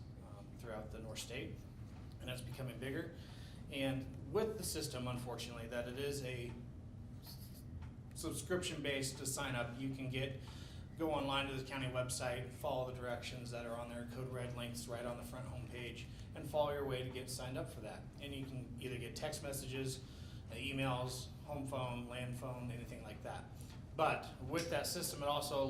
throughout the North State, and it's becoming bigger. And with the system, unfortunately, that it is a subscription based to sign up, you can go online to the county website, follow the directions that are on there, Code Red links right on the front homepage, and follow your way to get signed up for that. And you can either get text messages, emails, home phone, land phone, anything like that. But with that system, it also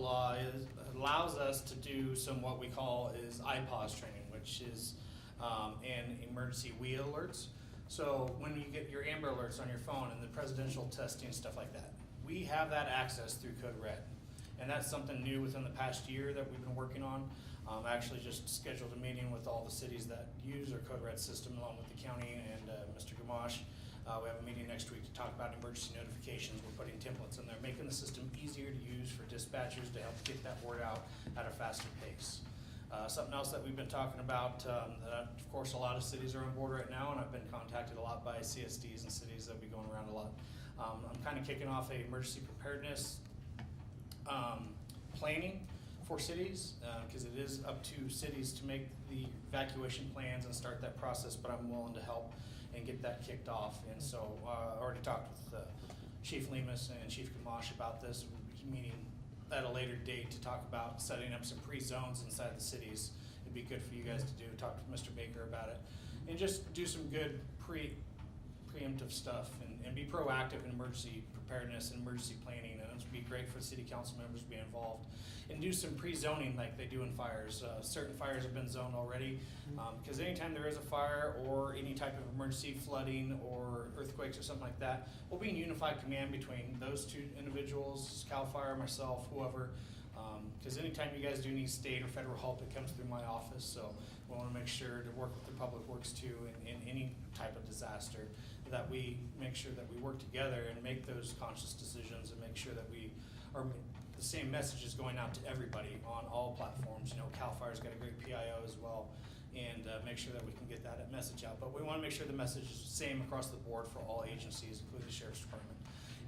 allows us to do some what we call is IPAWS training, which is and emergency wheel alerts. So when you get your Amber Alerts on your phone and the presidential testing, stuff like that, we have that access through Code Red. And that's something new within the past year that we've been working on. I actually just scheduled a meeting with all the cities that use our Code Red system along with the county and Mr. Gamache. We have a meeting next week to talk about emergency notifications. We're putting templates in there, making the system easier to use for dispatchers to help get that word out at a faster pace. Something else that we've been talking about, that of course a lot of cities are on board right now, and I've been contacted a lot by CSDs and cities that will be going around a lot. I'm kind of kicking off a emergency preparedness planning for cities, because it is up to cities to make the evacuation plans and start that process, but I'm willing to help and get that kicked off. And so I already talked with Chief Lemus and Chief Gamache about this, meeting at a later date to talk about setting up some pre-zones inside the cities. It'd be good for you guys to do, talk to Mr. Baker about it, and just do some good preemptive stuff and be proactive in emergency preparedness and emergency planning. And it would be great for city council members to be involved and do some pre-zoning like they do in fires. Certain fires have been zoned already, because anytime there is a fire or any type of emergency flooding or earthquakes or something like that, we'll be in unified command between those two individuals, CAL FIRE, myself, whoever, because anytime you guys do need state or federal help, it comes through my office. So we want to make sure to work with the public works too in any type of disaster, that we make sure that we work together and make those conscious decisions and make sure that we are the same message is going out to everybody on all platforms. You know, CAL FIRE's got a great PIO as well, and make sure that we can get that message out. But we want to make sure the message is the same across the board for all agencies, including the Sheriff's Department.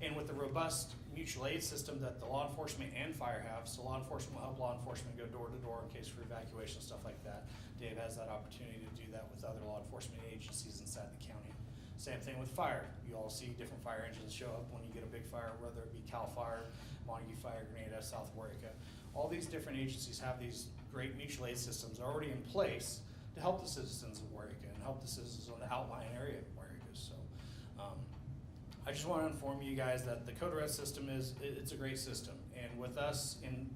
And with the robust mutual aid system that the law enforcement and fire have, so law enforcement will help law enforcement go door to door in case for evacuation, stuff like that. Dave has that opportunity to do that with other law enforcement agencies inside the county. Same thing with fire. You all see different fire engines show up when you get a big fire, whether it be CAL FIRE, Montague Fire, Grenada, South Yreka. All these different agencies have these great mutual aid systems already in place to help the citizens of Yreka and help the citizens on the outlying area of Yreka. So I just want to inform you guys that the Code Red system it's a great system. And with us in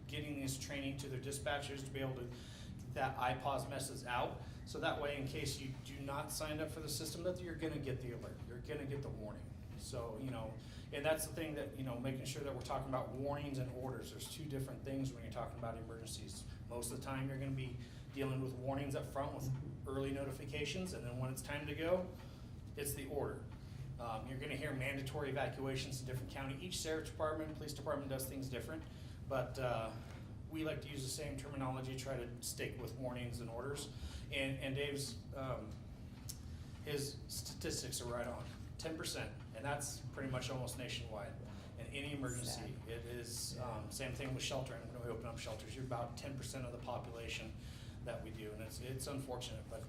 getting this training to their dispatchers to be able to get that IPAWS message out, so that way, in case you do not sign up for the system, that you're gonna get the alert, you're gonna get the warning. So, you know, and that's the thing that, you know, making sure that we're talking about warnings and orders. There's two different things when you're talking about emergencies. Most of the time, you're gonna be dealing with warnings up front with early notifications, and then when it's time to go, it's the order. You're gonna hear mandatory evacuations in different counties. Each sheriff's department, police department does things different, but we like to use the same terminology, try to stick with warnings and orders. And Dave's, his statistics are right on, 10%, and that's pretty much almost nationwide. In any emergency, it is, same thing with sheltering. When we open up shelters, you're about 10% of the population that we do, and it's unfortunate, but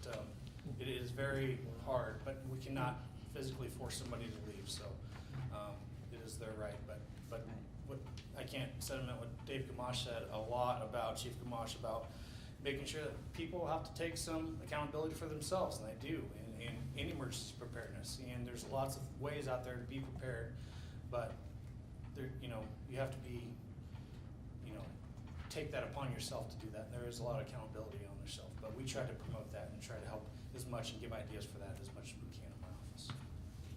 it is very hard, but we cannot physically force somebody to leave, so it is their right. But what I can't sentiment what Dave Gamache said a lot about, Chief Gamache, about making sure that people have to take some accountability for themselves, and they do in emergency preparedness. And there's lots of ways out there to be prepared, but there, you know, you have to be, you know, take that upon yourself to do that. And there is a lot of accountability on yourself, but we try to promote that and try to help as much and give ideas for that as much as we can in my office.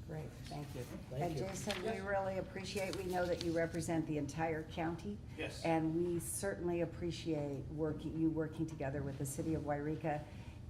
Great, thank you. Thank And you. Jason, we really appreciate, we know that you represent the entire county. Yes. And we certainly appreciate you working together with the city of Yreka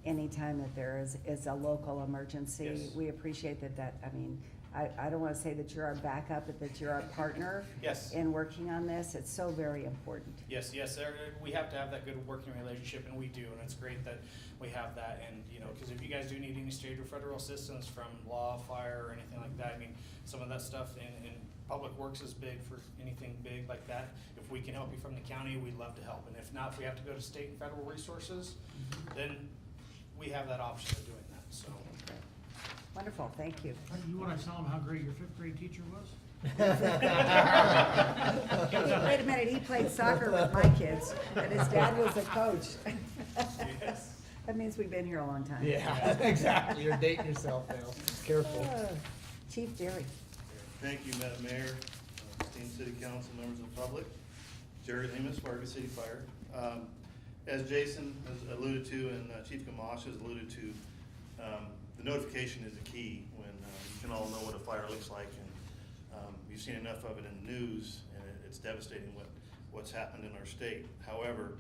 anytime that there is a local emergency. Yes. We appreciate that, I mean, I don't wanna say that you're our backup, but that you're our partner. Yes. In working on this. It's so very important. Yes, we have to have that good working relationship, and we do, and it's great that we have that, and, you know, because if you guys do need any state or federal assistance from law, fire, or anything like that, I mean, some of that stuff in Public Works is big for anything big like that. If we can help you from the county, we'd love to help, and if not, if we have to go to state and federal resources, then we have that option of doing that, so. Wonderful, thank you. You wanna tell them how great your fifth grade teacher was? Wait a minute, he played soccer with my kids, and his dad was a coach. Yes. That means we've been here a long time. Yeah, exactly, you're dating yourself now, careful. Chief Jerry. Thank you, Madam Mayor, esteemed city council, members of the public. Jerry Lemus, Fargo City Fire. As Jason has alluded to and Chief Gamache has alluded to, the notification is the key when you can all know what a fire looks like, and you've seen enough of it in the news, and it's devastating what's happened in our state. However,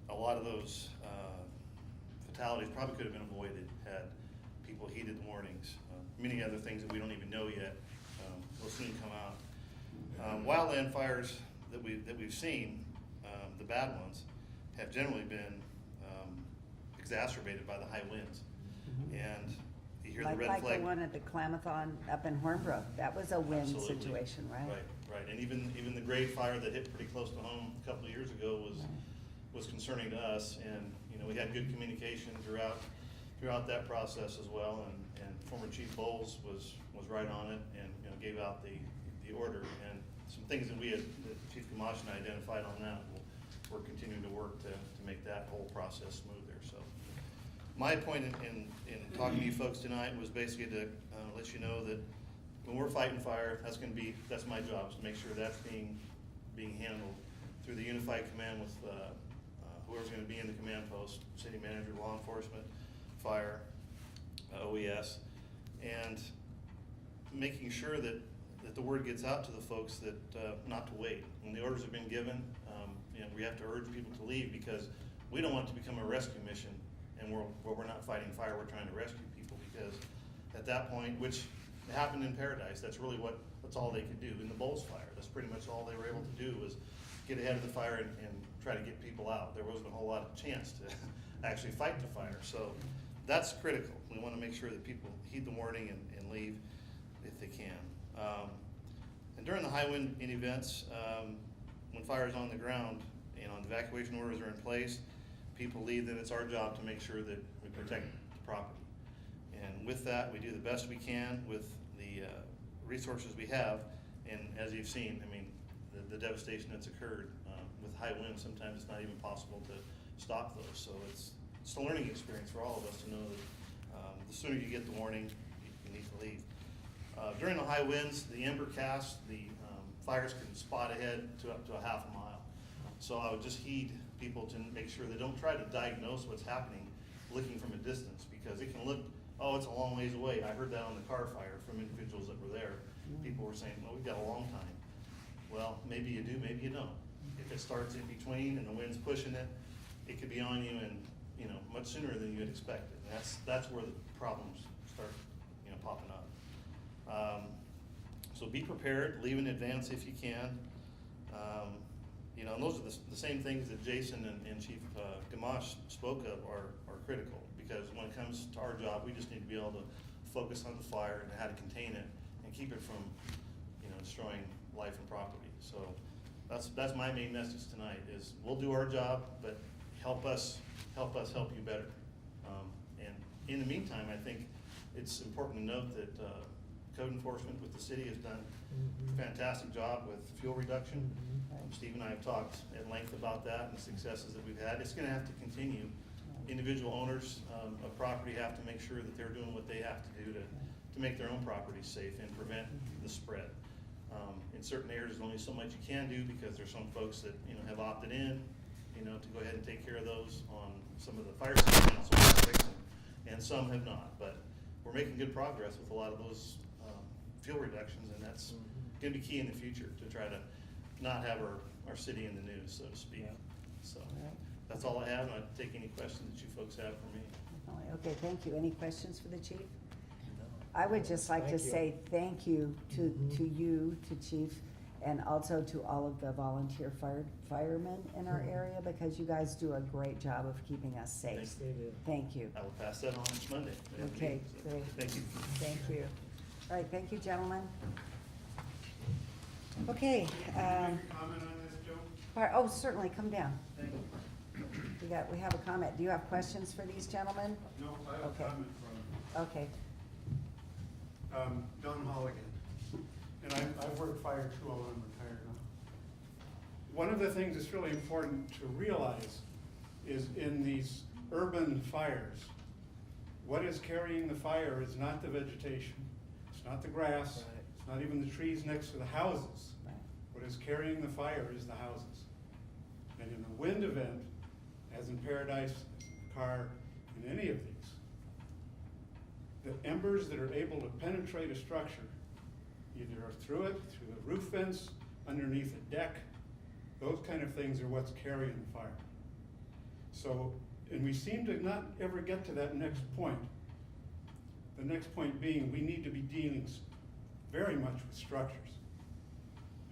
a lot of those fatalities probably could have been avoided had people heeded the warnings. Many other things that we don't even know yet will soon come out. Wildland fires that we've seen, the bad ones, have generally been exacerbated by the high winds. And you hear the red flag. Like the one at the Klamathon up in Hornbrook, that was a wind Absolutely. situation, right? Right, and even the grade fire that hit pretty close to home a couple of years ago was concerning to us, and, you know, we had good communication throughout that process as well, and former Chief Bowles was right on it, and, you know, gave out the order, and some things that that Chief Gamache and I identified on that, we're continuing to work to make that whole process smoother, so. My point in talking to you folks tonight was basically to let you know that when we're fighting fire, that's my job, is to make sure that's being handled through the unified command with whoever's gonna be in the command post, city manager, law enforcement, fire, OES, and making sure that the word gets out to the folks that not to wait. When the orders have been given, you know, we have to urge people to leave, because we don't want it to become a rescue mission, and where we're not fighting fire, we're trying to rescue people, because at that point, which happened in Paradise, that's really that's all they could do. In the Bowles fire, that's pretty much all they were able to do, was get ahead of the fire and try to get people out. There wasn't a whole lot of chance to actually fight the fire, so that's critical. We want to make sure that people heed the warning and leave if they can. And during the high wind events, when fire is on the ground, you know, and evacuation orders are in place, people leave, then it's our job to make sure that we protect the property. And with that, we do the best we can with the resources we have. And as you've seen, I mean, the devastation that's occurred with high winds, sometimes it's not even possible to stop those. So it's a learning experience for all of us to know that the sooner you get the warning, you need to leave. During the high winds, the ember cast, the fires can spot ahead to up to a half a mile. So I would just heed people to make sure they don't try to diagnose what's happening looking from a distance, because it can look, oh, it's a long ways away. I heard that on the car fire from individuals that were there. People were saying, well, we've got a long time. Well, maybe you do, maybe you don't. If it starts in between and the wind's pushing it, it could be on you, and, you know, much sooner than you had expected. And that's where the problems start, you know, popping up. So be prepared, leave in advance if you can. You know, and those are the same things that Jason and Chief Gamache spoke of are critical, because when it comes to our job, we just need to be able to focus on the fire and how to contain it and keep it from, you know, destroying life and property. So that's my main message tonight, is we'll do our job, but help us help you better. And in the meantime, I think it's important to note that code enforcement with the city has done a fantastic job with fuel reduction. Steve and I have talked at length about that and the successes that we've had. It's gonna have to continue. Individual owners of property have to make sure that they're doing what they have to do to make their own properties safe and prevent the spread. In certain areas, there's only so much you can do, because there's some folks that, you know, have opted in, you know, to go ahead and take care of those on some of the fire safety council districts, and some have not. But we're making good progress with a lot of those fuel reductions, and that's gonna be key in the future to try to not have our city in the news, so to speak. So that's all I have, and I'd take any questions that you folks have for me. Okay, thank you. Any questions for the chief? I would just like to Thank you. say thank you to you, to Chief, and also to all of the volunteer firemen in our area, because you guys do a great job of keeping us safe. Yes, they do. Thank you. I will pass that on next Monday. Okay, So, great. Thank you. Thank you. All right, thank you, gentlemen. Okay, Comment on this, Joe? all right, oh, certainly, come down. Thank you. We have a comment. Do you have questions for these gentlemen? No, I have Okay. a comment from Okay, Don Holligan. And I've worked fire too, although I'm retired now. One of the things that's really important to realize is in these urban fires, what is carrying the fire is not the vegetation, it's not the grass, Right. it's not even the trees next to the houses. right. What is carrying the fire is the houses. And in a wind event, as in Paradise, as in the car, in any of these, the embers that are able to penetrate a structure, either through it, through the roof vents, underneath a deck, those kind of things are what's carrying the fire. So, and we seem to not ever get to that next point. The next point being, we need to be dealing very much with structures.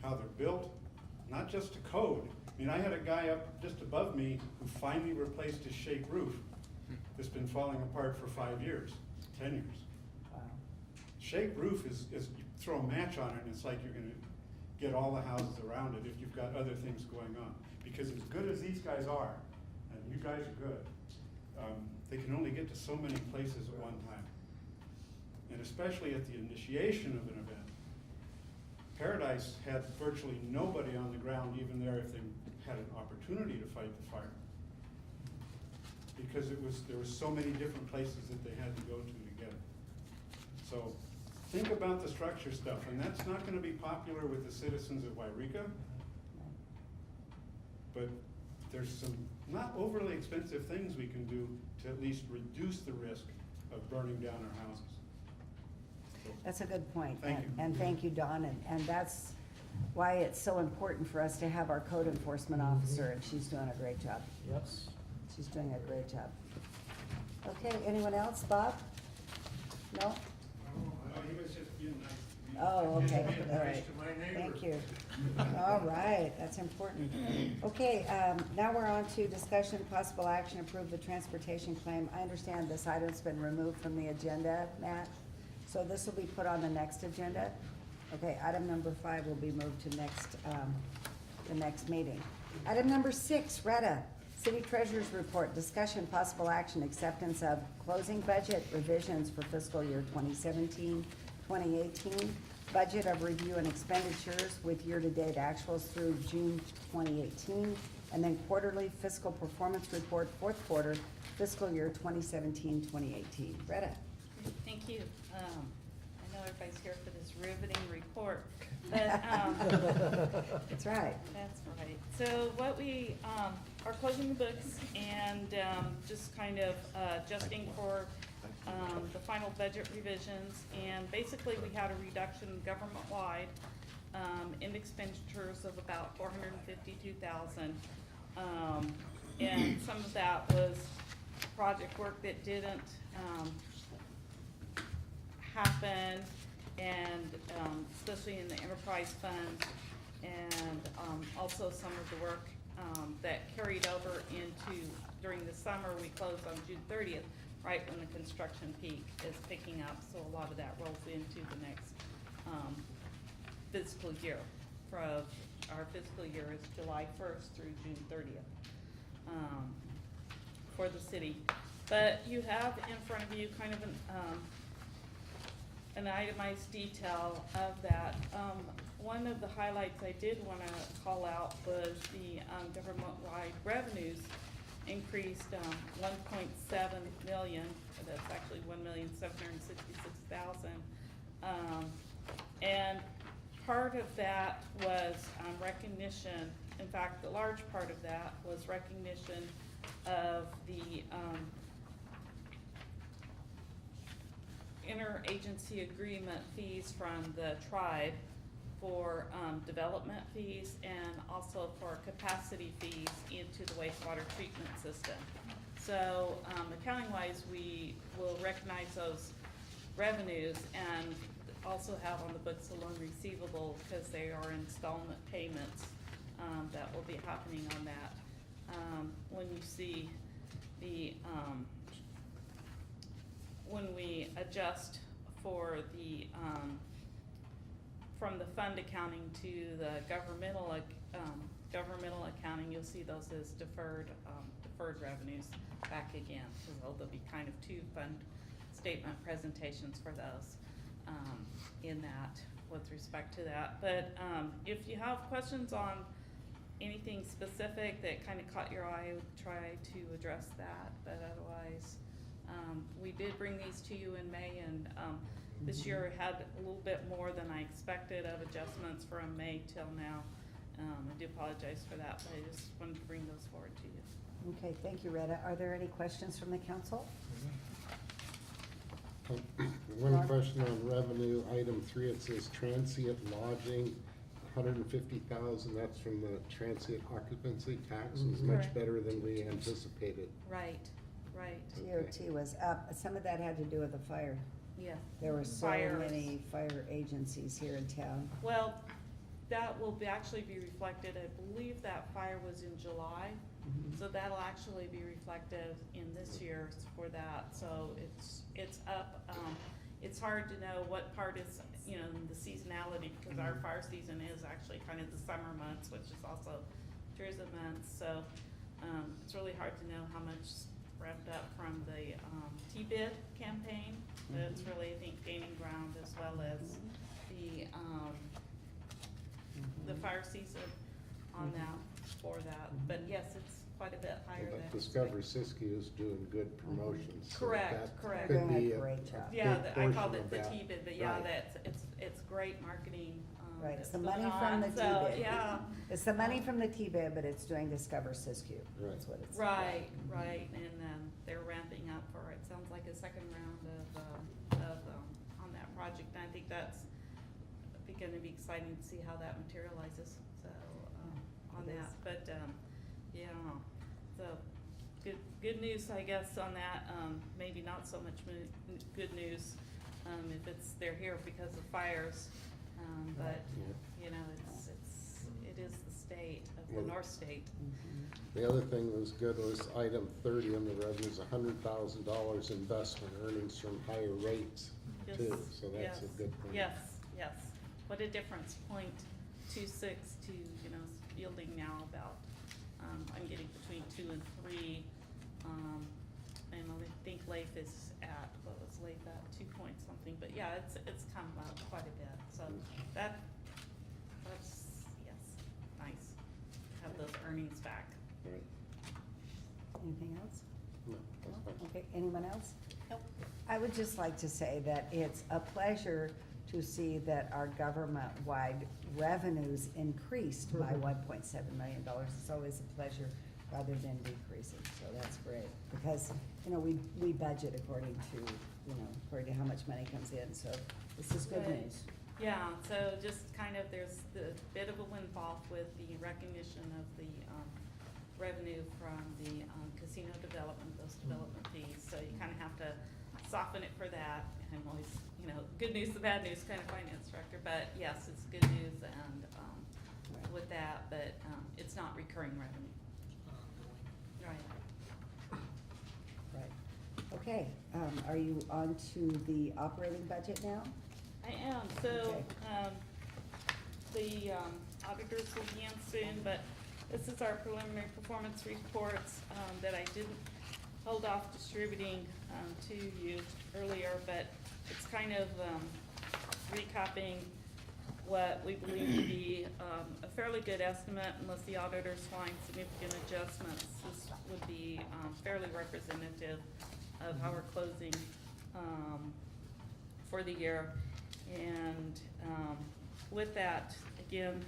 How they're built, not just a code. I mean, I had a guy up just above me who finally replaced his shake roof that's been falling apart for 5 years, 10 years. Wow. Shake roof is you throw a match on it and it's like you're gonna get all the houses around it if you've got other things going on. Because as good as these guys are, and you guys are good, they can only get to so many places at one time. And especially at the initiation of an event, Paradise had virtually nobody on the ground even there if they had an opportunity to fight the fire. Because there was so many different places that they had to go to get it. So think about the structure stuff, and that's not gonna be popular with the citizens of Yreka. But there's some not overly expensive things we can do to at least reduce the risk of burning down our houses. So, That's a good point. Thank and- you. And thank you, Dawn, and that's why it's so important for us to have our code enforcement officer, and she's doing a great job. Yep. She's doing a great job. Okay, anyone else? Bob? No? he was just being nice to me. Oh, okay, Being all nice right. to my neighbor. Thank you. All right, that's important. Okay, now we're on to discussion, possible action, approve the transportation claim. I understand this item's been removed from the agenda, Matt, so this will be put on the next agenda. Okay, item number 5 will be moved to the next meeting. Item number 6, Retta, City Treasurer's Report, discussion, possible action, acceptance of closing budget revisions for fiscal year 2017, 2018, budget of review and expenditures with year-to-date actuals through June 2018, and then quarterly fiscal performance report, fourth quarter, fiscal year 2017, 2018. Retta? Thank you. I know everybody's here for this riveting report, but, That's right. that's right. So what we, are closing the books and, just kind of, adjusting for, the final budget revisions. And basically, we had a reduction government-wide, in expenditures of about $452,000. And some of that was project work that didn't, happen, and especially in the enterprise funds, and also some of the work that carried over into, during the summer, we closed on June 30th, right when the construction peak is picking up, so a lot of that rolls into the next fiscal year. Our fiscal year is July 1st through June 30th for the city. But you have in front of you kind of an itemized detail of that. One of the highlights I did want to call out was the government-wide revenues increased 1.7 million. That's actually 1,766,000. And part of that was recognition. In fact, the large part of that was recognition of the interagency agreement fees from the tribe for development fees and also for capacity fees into the wastewater treatment system. So accounting-wise, we will recognize those revenues, and also have on the books a loan receivable, because they are installment payments, that will be happening on that. When you see the, when we adjust for the, from the fund accounting to the governmental accounting, you'll see those as deferred revenues back again. So there'll be kind of two fund statement presentations for those, in that, with respect to that. But, if you have questions on anything specific that kind of caught your eye, I would try to address that, but otherwise, we did bring these to you in May, and, this year had a little bit more than I expected of adjustments from May till now. I do apologize for that, but I just wanted to bring those forward to you. Okay, thank you, Retta. Are there any questions from the council? One question on revenue, item 3, it says transient lodging, 150,000, that's from the transient occupancy tax, is much Correct. better than we anticipated. Right, right, TOT was up. Some of that had to do with the fire. yeah. There were so Fires. many fire agencies here in town. Well, that will actually be reflected, I believe that fire was in July, so that'll actually be reflected in this year's for that, so it's up. It's hard to know what part is, you know, the seasonality, because our fire season is actually kind of the summer months, which is also tourism months, so, it's really hard to know how much ramped up from the, T-bid campaign, but it's really, I think, gaining ground as well as the fire season on that, for that, but yes, it's quite a bit higher But than. Discover Siskiyou is doing good promotions. so Correct, that correct. could Doing be a a great job. Yeah, big I called portion it of the that. T-bid, but yeah, Right. it's great marketing, Right, that's it's the going money from the on, so, T-bid. yeah. It's the money from the T-bid, but it's doing Discover Siskiyou. Right. That's what it's. Right, right, and, they're ramping up for, it sounds like a second round on that project, and I think that's gonna be exciting to see how that materializes, so, on It that, is. but, yeah, so, good news, I guess, on that, maybe not so much good news, if they're here because of fires, but, Yeah. you know, it is the state of the Well- North State. The other thing that was good was item 30 in the revenues, $100,000 investment earnings from higher rates Yes, too, so that's a yes, good thing. Yes, yes, what a difference, 0.26 to, you know, yielding now about, I'm getting between 2 and 3. And I think Leif is at, what was Leif at, 2 point something, but yeah, it's come up quite a bit, so that's, yes, nice, to have those earnings back. Right. Anything else? No, that's fine. Okay, anyone else? Nope. I would just like to say that it's a pleasure to see that our government-wide revenues increased by $1.7 million. It's always a pleasure rather than decreasing, so that's great. Because, you know, we budget according to how much money comes in, so this is good Right. news. Yeah, so just kind of, there's the bit of a windfall with the recognition of the, revenue from the, casino development, those development fees, so you kind of have to soften it for that. I'm always, you know, good news, the bad news kind of finance director, but yes, it's good news and, with that, but, it's not recurring revenue. Right. Right. Okay, are you on to the operating budget now? I am, so, Okay. the auditors will be in soon, but this is our preliminary performance reports, that I didn't hold off distributing, to you earlier, but it's kind of, recapping what we believe to be, a fairly good estimate, unless the auditors find significant adjustments. This would be, fairly representative of how we're closing, for the year. And, with that, again,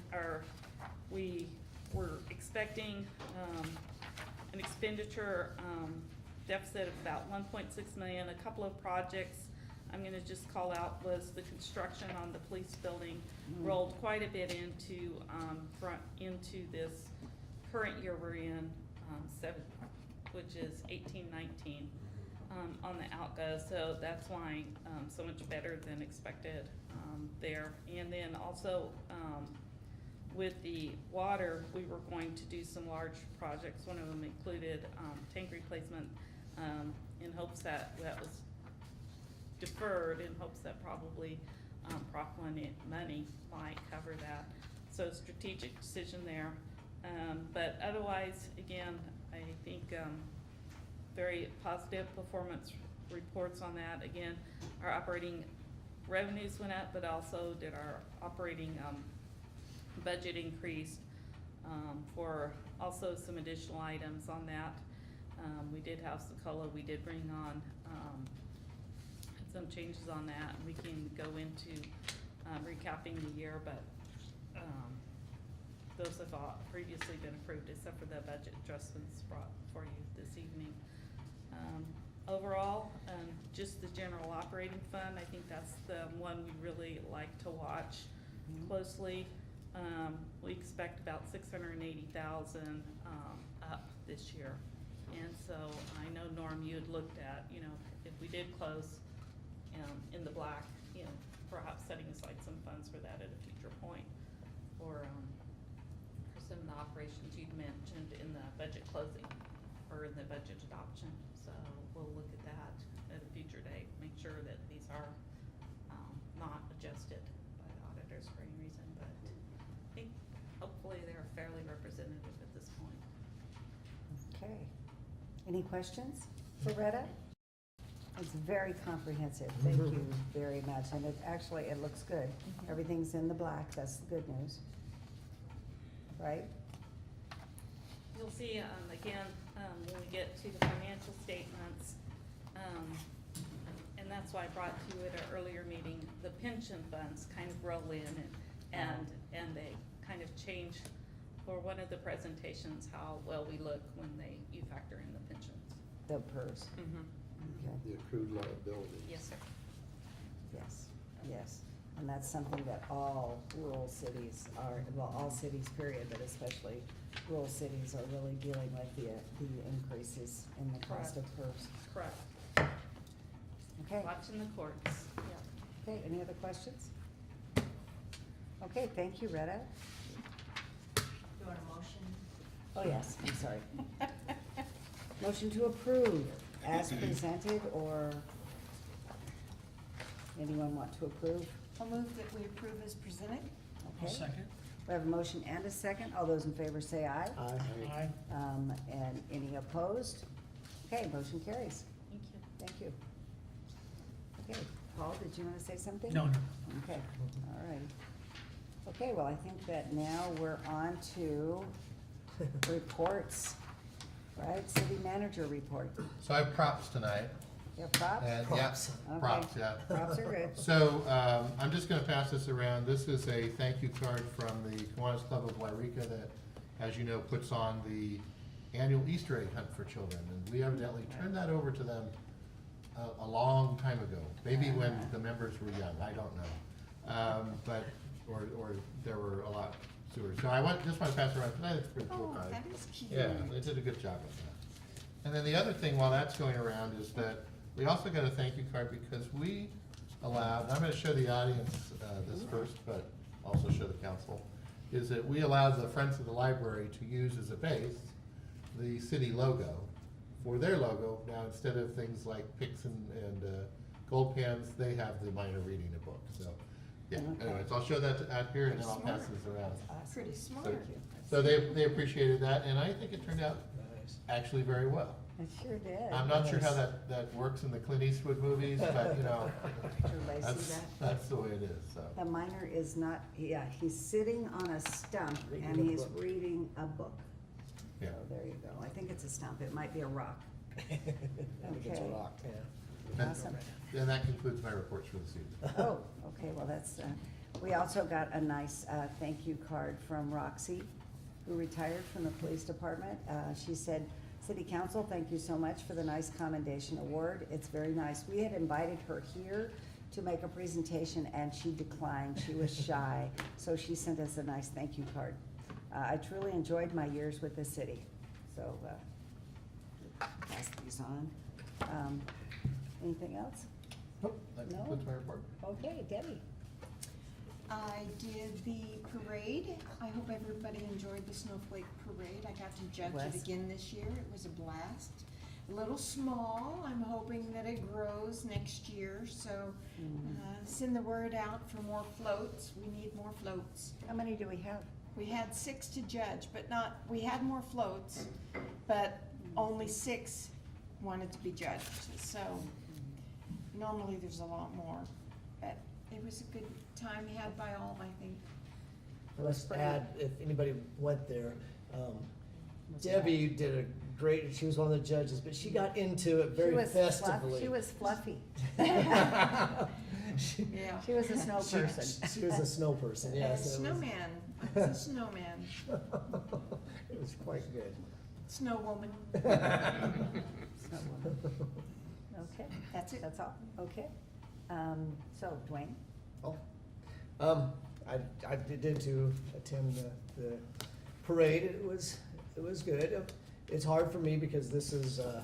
we were expecting, an expenditure, deficit of about 1.6 million. A couple of projects I'm gonna just call out was the construction on the police building rolled quite a bit into, into this current year we're in, which is 18-19. on the outgo, so that's why, so much better than expected, there. And then also, with the water, we were going to do some large projects. One of them included, tank replacement, in hopes that was deferred, in hopes that probably, Prop 1 money might cover that. So strategic decision there. But otherwise, again, I think, very positive performance reports on that. Again, our operating revenues went up, but also did our operating, budget increased, for also some additional items on that. We did have Socola, we did bring on, some changes on that, and we can go into, recapping the year, but, those have all previously been approved, except for the budget adjustments brought for you this evening. Overall, just the general operating fund, I think that's the one we really like to watch closely. We expect about 680,000 up this year. And so I know, Norm, you had looked at, you know, if we did close in the black, you know, perhaps setting aside some funds for that at a future point, or for some of the operations you'd mentioned in the budget closing or in the budget adoption. So we'll look at that at a future date, make sure that these are not adjusted by the auditors for any reason, but I think hopefully they're fairly representative at this point. Okay. Any questions for Retta? It's very comprehensive. Thank you very much. And it actually, it looks good. Everything's in the black. That's the good news. Right? You'll see, again, when we get to the financial statements, and that's why I brought to you at an earlier meeting, the pension funds kind of roll in and they kind of change for one of the presentations how well we look when you factor in the pensions. The PERS. Okay. The accrued liability. Yes, sir. Yes, yes. And that's something that all rural cities are, well, all cities period, but especially rural cities are really dealing with the increases in the cost of PERS. Correct. Okay. Watching the courts, yeah. Okay, any other questions? Okay, thank you, Retta. You want a motion? Oh, yes, I'm sorry. Motion to approve as presented, or anyone want to approve? I'll move that we approve as presented. Okay. Second. We have a motion and a second. All those in favor say aye. Aye. And any opposed? Okay, motion carries. Thank you. Thank you. Okay, Paul, did you want to say something? No. Okay, all right. Okay, well, I think that now we're on to reports, right? City manager report. So I have props tonight. You have props? And Props. yeah, Okay. props, yeah. Props are good. So, I'm just gonna pass this around. This is a thank you card from the Kiwanis Club of Yreka that, as you know, puts on the annual Easter egg hunt for children. And we evidently turned that over to them a long time ago, maybe when the members were young, I don't know. Or there were a lot fewer. So just want to pass it around, because I think it's pretty cool Oh, card. that is cute. Yeah, they did a good job with that. And then the other thing while that's going around is that we also got a thank you card because we allowed, and I'm gonna show the audience this first, but also show the council, is that we allowed the Friends of the Library to use as a base the city logo for their logo. Now, instead of things like picks and gold pans, they have the minor reading a book. So, yeah, Okay. anyways, I'll show that out here and then I'll pass this around. Awesome. Pretty smart. So- So they appreciated that, and I think it turned out Nice. actually very well. It sure did. I'm not sure how that works in the Clint Eastwood movies, but, you know, Did Lacey see that? that's the way it is, so. The minor is not, yeah, he's sitting on a stump Reading and a he's book. reading a book. Yeah. So there you go. I think it's a stump. It might be a rock. I think it's a Okay. rock, yeah. And- Awesome. And that concludes my reports for this evening. Oh, okay, well, that's, we also got a nice, thank you card from Roxy, who retired from the police department. She said, City Council, thank you so much for the nice commendation award. It's very nice. We had invited her here to make a presentation and she declined. She was shy. So she sent us a nice thank you card. I truly enjoyed my years with the city. So, pass these on. Anything else? Nope, that No? concludes my report. Okay, Debbie. I did the parade. I hope everybody enjoyed the Snowflake Parade. I got to judge it Wes? again this year. It was a blast. A little small. I'm hoping that it grows next year, so send the word out for more floats. We need more floats. How many do we have? We had 6 to judge, but not, we had more floats, but only 6 wanted to be judged, so normally there's a lot more. But it was a good time had by all, I think. Let's add, if anybody went there, Debbie did a great, she was one of the judges, but she got into it very festively. She was fluffy. She- Yeah. She was a snow person. She was a snow person, yes. it was- Snowman. I was a snowman. It was quite good. Snow woman. Snow woman. Okay, That's it. that's all, okay. So Dwayne? Oh, I did to attend the parade. It was good. It's hard for me because this is a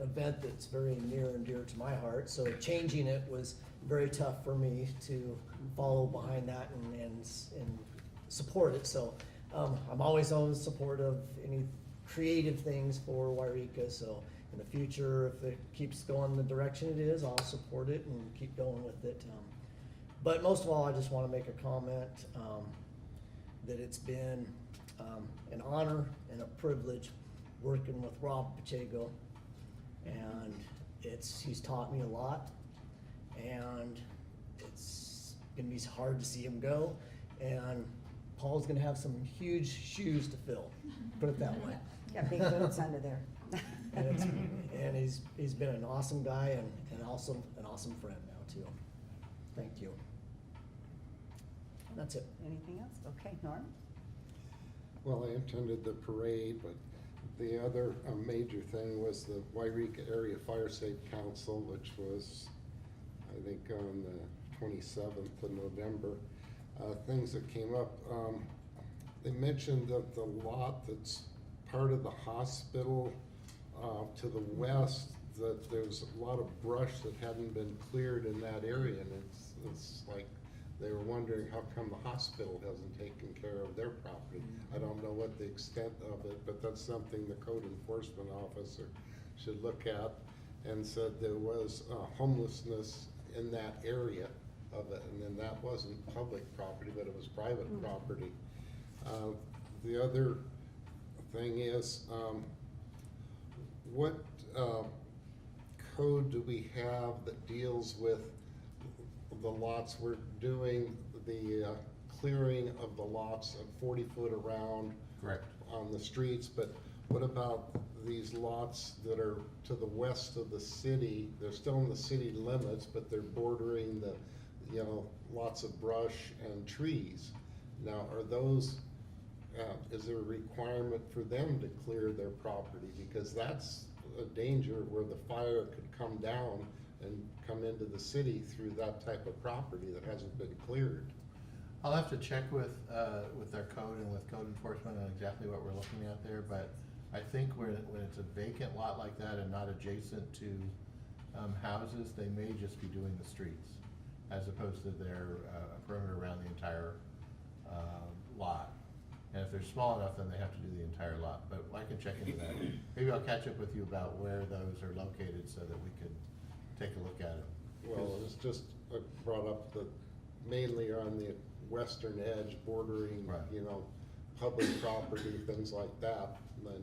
event that's very near and dear to my heart. So changing it was very tough for me to follow behind that and support it. So I'm always in support of any creative things for Yreka. So in the future, if it keeps going the direction it is, I'll support it and keep going with it. But most of all, I just want to make a comment that it's been an honor and a privilege working with Rob Pacheco, and he's taught me a lot, and it's gonna be hard to see him go, and Paul's gonna have some huge shoes to fill, put it that way. Got big boots under there. And he's been an awesome guy and also an awesome friend now too. Thank you. That's it. Anything else? Okay, Norm? Well, I attended the parade, but the other major thing was the Yreka Area Fire Safe Council, which was, I think, on the 27th of November. Things that came up, they mentioned that the lot that's part of the hospital to the west, that there's a lot of brush that hadn't been cleared in that area, and it's like they were wondering how come the hospital hasn't taken care of their property. I don't know what the extent of it, but that's something the code enforcement officer should look at, and said there was homelessness in that area of it, and then that wasn't public property, but it was private property. The other thing is, what code do we have that deals with the lots? We're doing the clearing of the lots of 40 foot around. Correct. On the streets, but what about these lots that are to the west of the city? They're still in the city limits, but they're bordering the, lots of brush and trees. Now, are those, is there a requirement for them to clear their property? Because that's a danger where the fire could come down and come into the city through that type of property that hasn't been cleared. I'll have to check with their code and with code enforcement on exactly what we're looking at there, but I think when it's a vacant lot like that and not adjacent to houses, they may just be doing the streets as opposed to their perimeter around the entire lot. And if they're small enough, then they have to do the entire lot, but I can check into that. Maybe I'll catch up with you about where those are located so that we could take a look at it. Well, it's just brought up that mainly on the western edge bordering, Right. Public property, things like that. And then,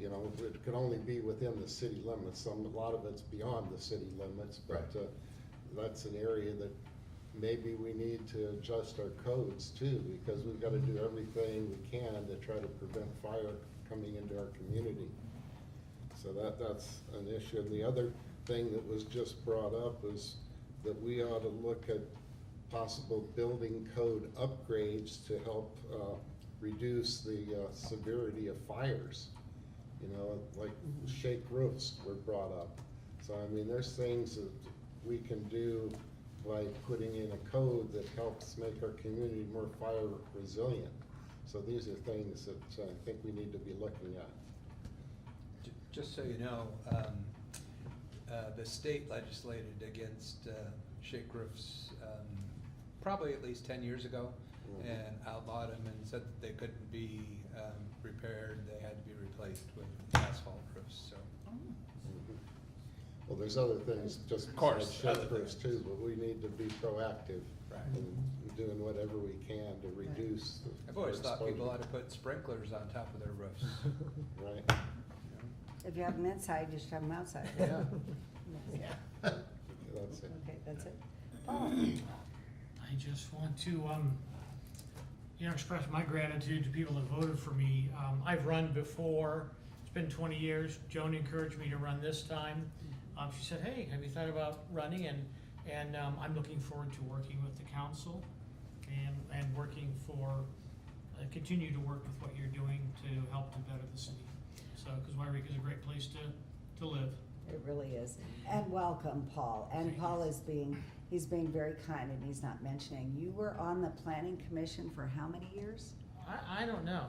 it could only be within the city limits. A lot of it's beyond the city limits, but that's an area that maybe we need to adjust our codes too, because we've got to do everything we can to try to prevent fire coming into our community. So that's an issue. And the other thing that was just brought up is that we ought to look at possible building code upgrades to help reduce the severity of fires. Like shake roofs were brought up. So I mean, there's things that we can do by putting in a code that helps make our community more fire resilient. So these are things that I think we need to be looking at. Just so you know, the state legislated against shake roofs probably at least 10 years ago, and outlawed them and said that they couldn't be repaired, they had to be replaced with asphalt roofs, so. Well, there's other things, just Of course, besides other shake roofs things. too, but we need to be proactive. Right. And doing whatever we can to reduce the. I've always thought people exposure. ought to put sprinklers on top of their roofs. Right. If you have them inside, you should have them outside. Yeah. That's it. Okay, that's it. Paul? I just want to, express my gratitude to people that voted for me. I've run before. It's been 20 years. Joan encouraged me to run this time. She said, "Hey, have you thought about running?" And I'm looking forward to working with the council and working for, continue to work with what you're doing to help to better the city. So, because Yreka is a great place to live. It really is. And welcome, Paul. And Paul is he's being very kind, and he's not mentioning. You were on the planning commission for how many years? I don't know.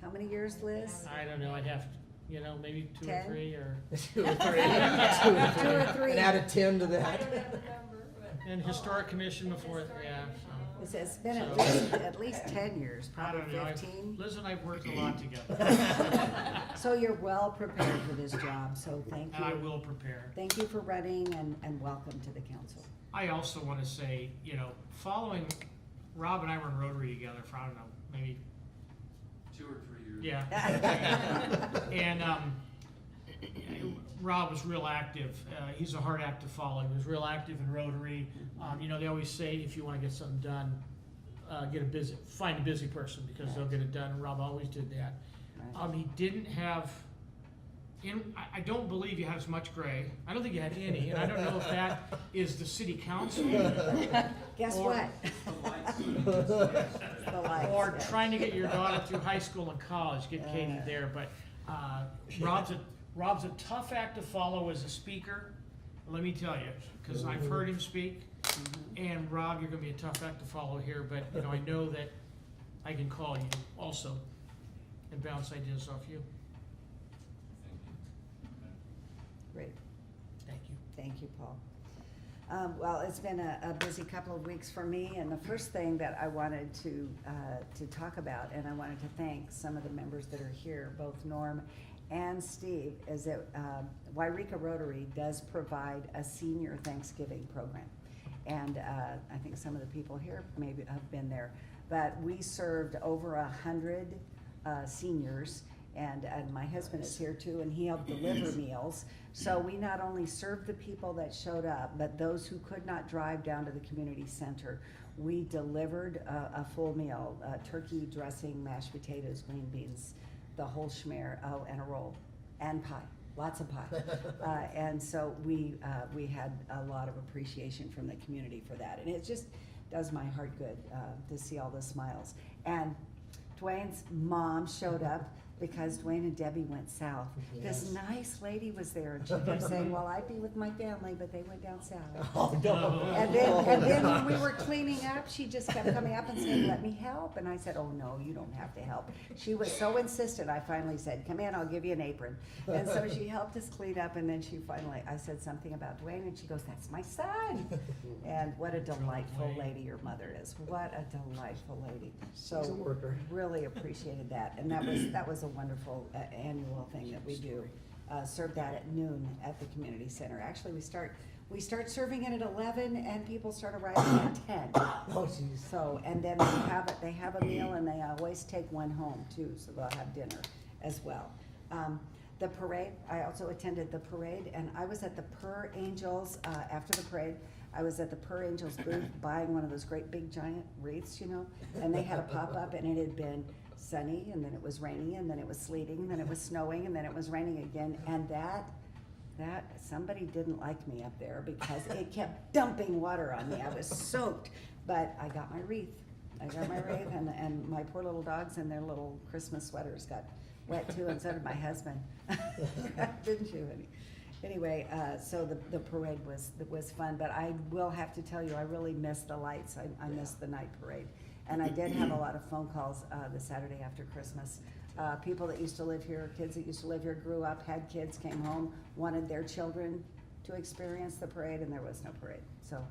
How many years, Liz? I don't know. I'd have to, maybe 2 or 10? 3 or. 2 or 3. Two or three. And add a 10 to I that. don't have the number, but. And historic commission before, Historic yeah. commission. It's been at least 10 years, I probably don't know. 15. Liz and I've worked a lot together. So you're well prepared for this job, so thank you. And I will prepare. Thank you for running and welcome to the council. I also want to say, following, Rob and I were in Rotary together for, I don't know, maybe 2 or 3 years. Yeah. And Rob was real active. He's a hard act to follow. He was real active in Rotary. They always say if you want to get something done, find a busy person because they'll get it done. And Rob always did that. Right. He didn't have. I don't believe you had as much gray. I don't think you had any, and I don't know if that is the city council. Guess Or- what? The lights, Or yeah. trying to get your daughter through high school and college, get Katie there, but, Rob's a tough act to follow as a speaker, let me tell you, cause I've heard him speak, and Rob, you're gonna be a tough act to follow here, but, I know that I can call you also and bounce ideas off you. Great. Thank you. Thank you, Paul. Well, it's been a busy couple of weeks for me, and the first thing that I wanted to talk about, and I wanted to thank some of the members that are here, both Norm and Steve, is that Yreka Rotary does provide a senior Thanksgiving program. And I think some of the people here maybe have been there. But we served over 100 seniors, and my husband is here too, and he helped deliver meals. So we not only served the people that showed up, but those who could not drive down to the community center. We delivered a full meal, turkey, dressing, mashed potatoes, green beans, the whole schmear, and a roll, and pie, lots of pie. And so we had a lot of appreciation from the community for that. And it just does my heart good to see all the smiles. And Dwayne's mom showed up because Dwayne and Debbie went south. Yes. This nice lady was there, and she kept saying, "Well, I'd be with my family, but they went down south." Oh, no. And then when we were cleaning up, she just kept coming up and saying, "Let me help." And I said, "Oh, no, you don't have to help." She was so insistent, I finally said, "Come in, I'll give you an apron." And so she helped us clean up, and then I said something about Dwayne, and she goes, "That's my son." And what a delightful lady your mother is. What a delightful lady. So She's a worker. really appreciated that. And that was a wonderful annual thing that we do. Serve that at noon at the community center. Actually, we start serving it at 11, and people start arriving at 10. Oh, jeez. So, and then they have a meal, and they always take one home too, so they'll have dinner as well. The parade, I also attended the parade, and I was at the Per Angels, after the parade, I was at the Per Angels booth buying one of those great big giant wreaths, and they had a pop-up, and it had been sunny, and then it was rainy, and then it was sleeting, and then it was snowing, and then it was raining again, and that somebody didn't like me up there because it kept dumping water on me. I was soaked, but I got my wreath. And my poor little dogs and their little Christmas sweaters got wet too, and so did my husband. Didn't you? Anyway, so the parade was fun, but I will have to tell you, I really missed the lights. I missed the night parade. And I did have a lot of phone calls the Saturday after Christmas. People that used to live here, kids that used to live here, grew up, had kids, came home, wanted their children to experience the parade, and there was no parade. So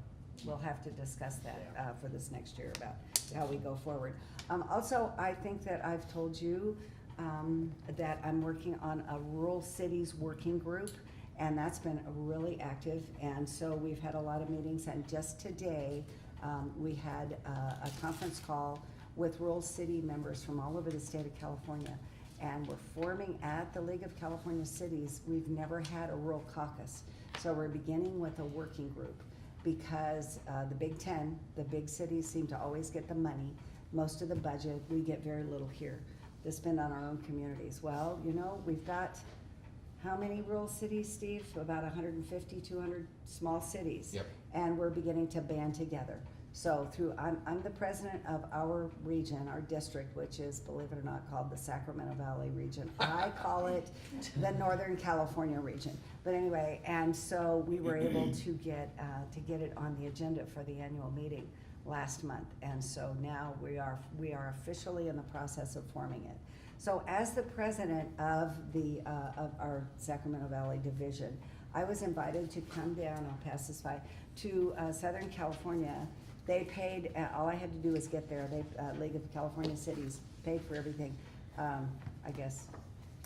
we'll have to discuss that for this next year about how we go forward. Also, I think that I've told you that I'm working on a rural cities working group, and that's been really active. And so we've had a lot of meetings, and just today we had a conference call with rural city members from all over the state of California. And we're forming at the League of California Cities. We've never had a rural caucus. So we're beginning with a working group because the Big Ten, the big cities seem to always get the money, most of the budget. We get very little here to spend on our own communities. Well, you know, we've got how many rural cities, Steve? About 150, 200 small cities. Yep. And we're beginning to band together. So I'm the president of our region, our district, which is, believe it or not, called the Sacramento Valley region. I call it the Northern California region. But anyway, and so we were able to get it on the agenda for the annual meeting last month. And so now we are officially in the process of forming it. So as the president of our Sacramento Valley division, I was invited to come down, I'll pass this by, to Southern California. They paid, all I had to do was get there. They, League of California Cities paid for everything, I guess.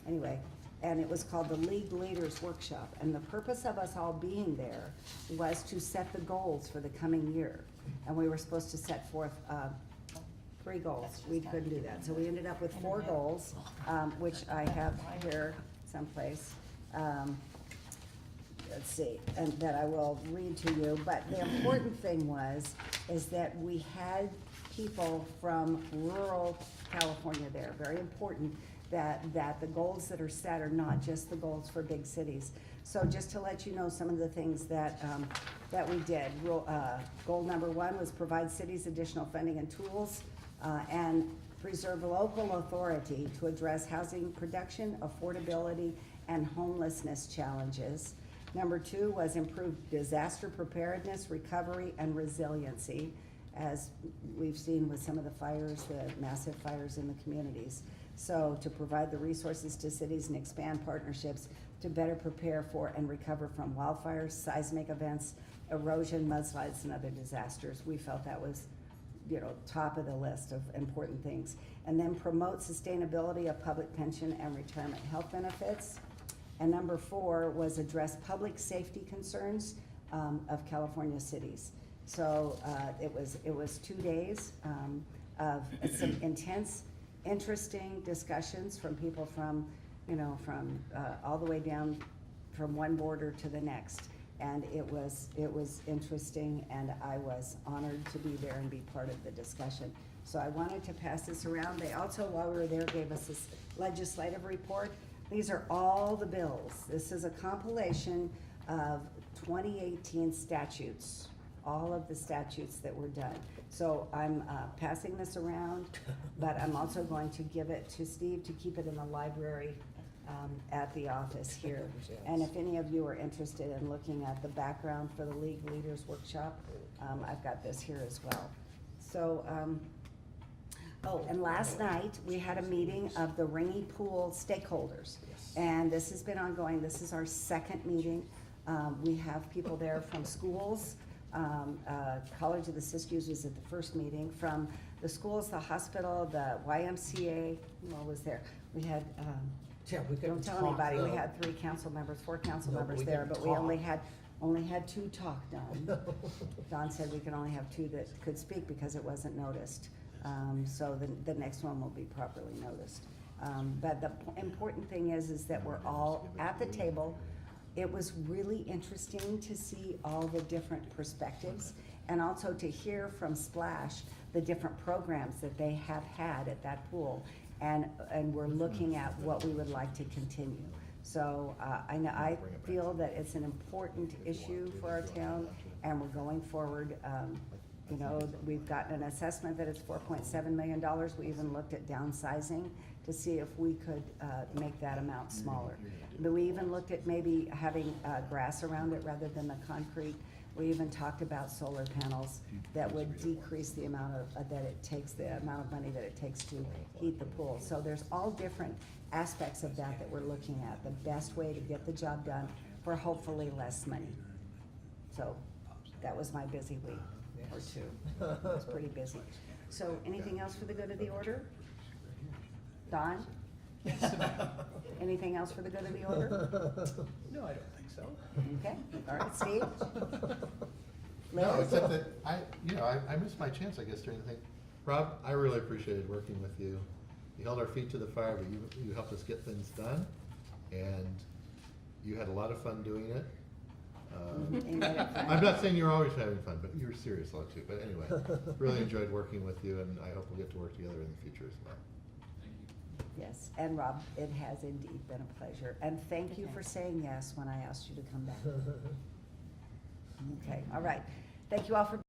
Anyway, and it was called the League Leaders Workshop. And the purpose of us all being there was to set the goals for the coming year. And we were supposed to set forth 3 goals. We couldn't do that. So we ended up with 4 goals, which I have here someplace. Let's see, and that I will read to you, but the important thing is that we had people from rural California there. Very important that the goals that are set are not just the goals for big cities. So just to let you know some of the things that we did. Goal number 1 was provide cities additional funding and tools and preserve local authority to address housing production, affordability, and homelessness challenges. Number 2 was improve disaster preparedness, recovery, and resiliency, as we've seen with some of the fires, the massive fires in the communities. So to provide the resources to cities and expand partnerships to better prepare for and recover from wildfires, seismic events, erosion, mudslides, and other disasters. We felt that was, you know, top of the list of important things. And then promote sustainability of public pension and retirement health benefits. And number 4 was address public safety concerns of California cities. So it was 2 days of some intense, interesting discussions from people from, you know, from all the way down from one border to the next. And it was interesting, and I was honored to be there and be part of the discussion. So I wanted to pass this around. They also, while we were there, gave us this legislative report. These are all the bills. This is a compilation of 2018 statutes, all of the statutes that were done. So I'm passing this around, but I'm also going to give it to Steve to keep it in the library at the office here. And if any of you are interested in looking at the background for the League Leaders Workshop, I've got this here as well. So, oh, and last night, we had a meeting of the Ringy Pool stakeholders. And this has been ongoing. This is our 2nd meeting. We have people there from schools. College of the Siskiyous was at the first meeting. From the schools, the hospital, the YMCA, who all was there? We had, don't tell anybody, we had 3 council members, 4 council members there, but we only had 2 talk done. Don said we could only have 2 that could speak because it wasn't noticed. So the next one will be properly noticed. But the important thing is that we're all at the table. It was really interesting to see all the different perspectives and also to hear from Splash the different programs that they have had at that pool. And we're looking at what we would like to continue. So I feel that it's an important issue for our town, and we're going forward. You know, we've gotten an assessment that it's $4.7 million. We even looked at downsizing to see if we could make that amount smaller. But we even looked at maybe having grass around it rather than the concrete. We even talked about solar panels that would decrease the amount of the amount of money that it takes to heat the pool. So there's all different aspects of that we're looking at. The best way to get the job done for hopefully less money. So that was my busy week or two. It was pretty busy. So anything else for the good of the order? Don? Anything else for the good of the order? No, I don't think so. Okay, all right, Steve? No, Liz? except that I missed my chance, I guess, during the thing. Rob, I really appreciated working with you. You held our feet to the fire, but you helped us get things done, and you had a lot of fun doing it. You made it fun. I'm not saying you're always having fun, but you were serious a lot too. But anyway, really enjoyed working with you, and I hope we'll get to work together in the future as well. Yes, and Rob, it has indeed been a pleasure, and thank you for saying yes when I asked you to come back. Okay, all right. Thank you all for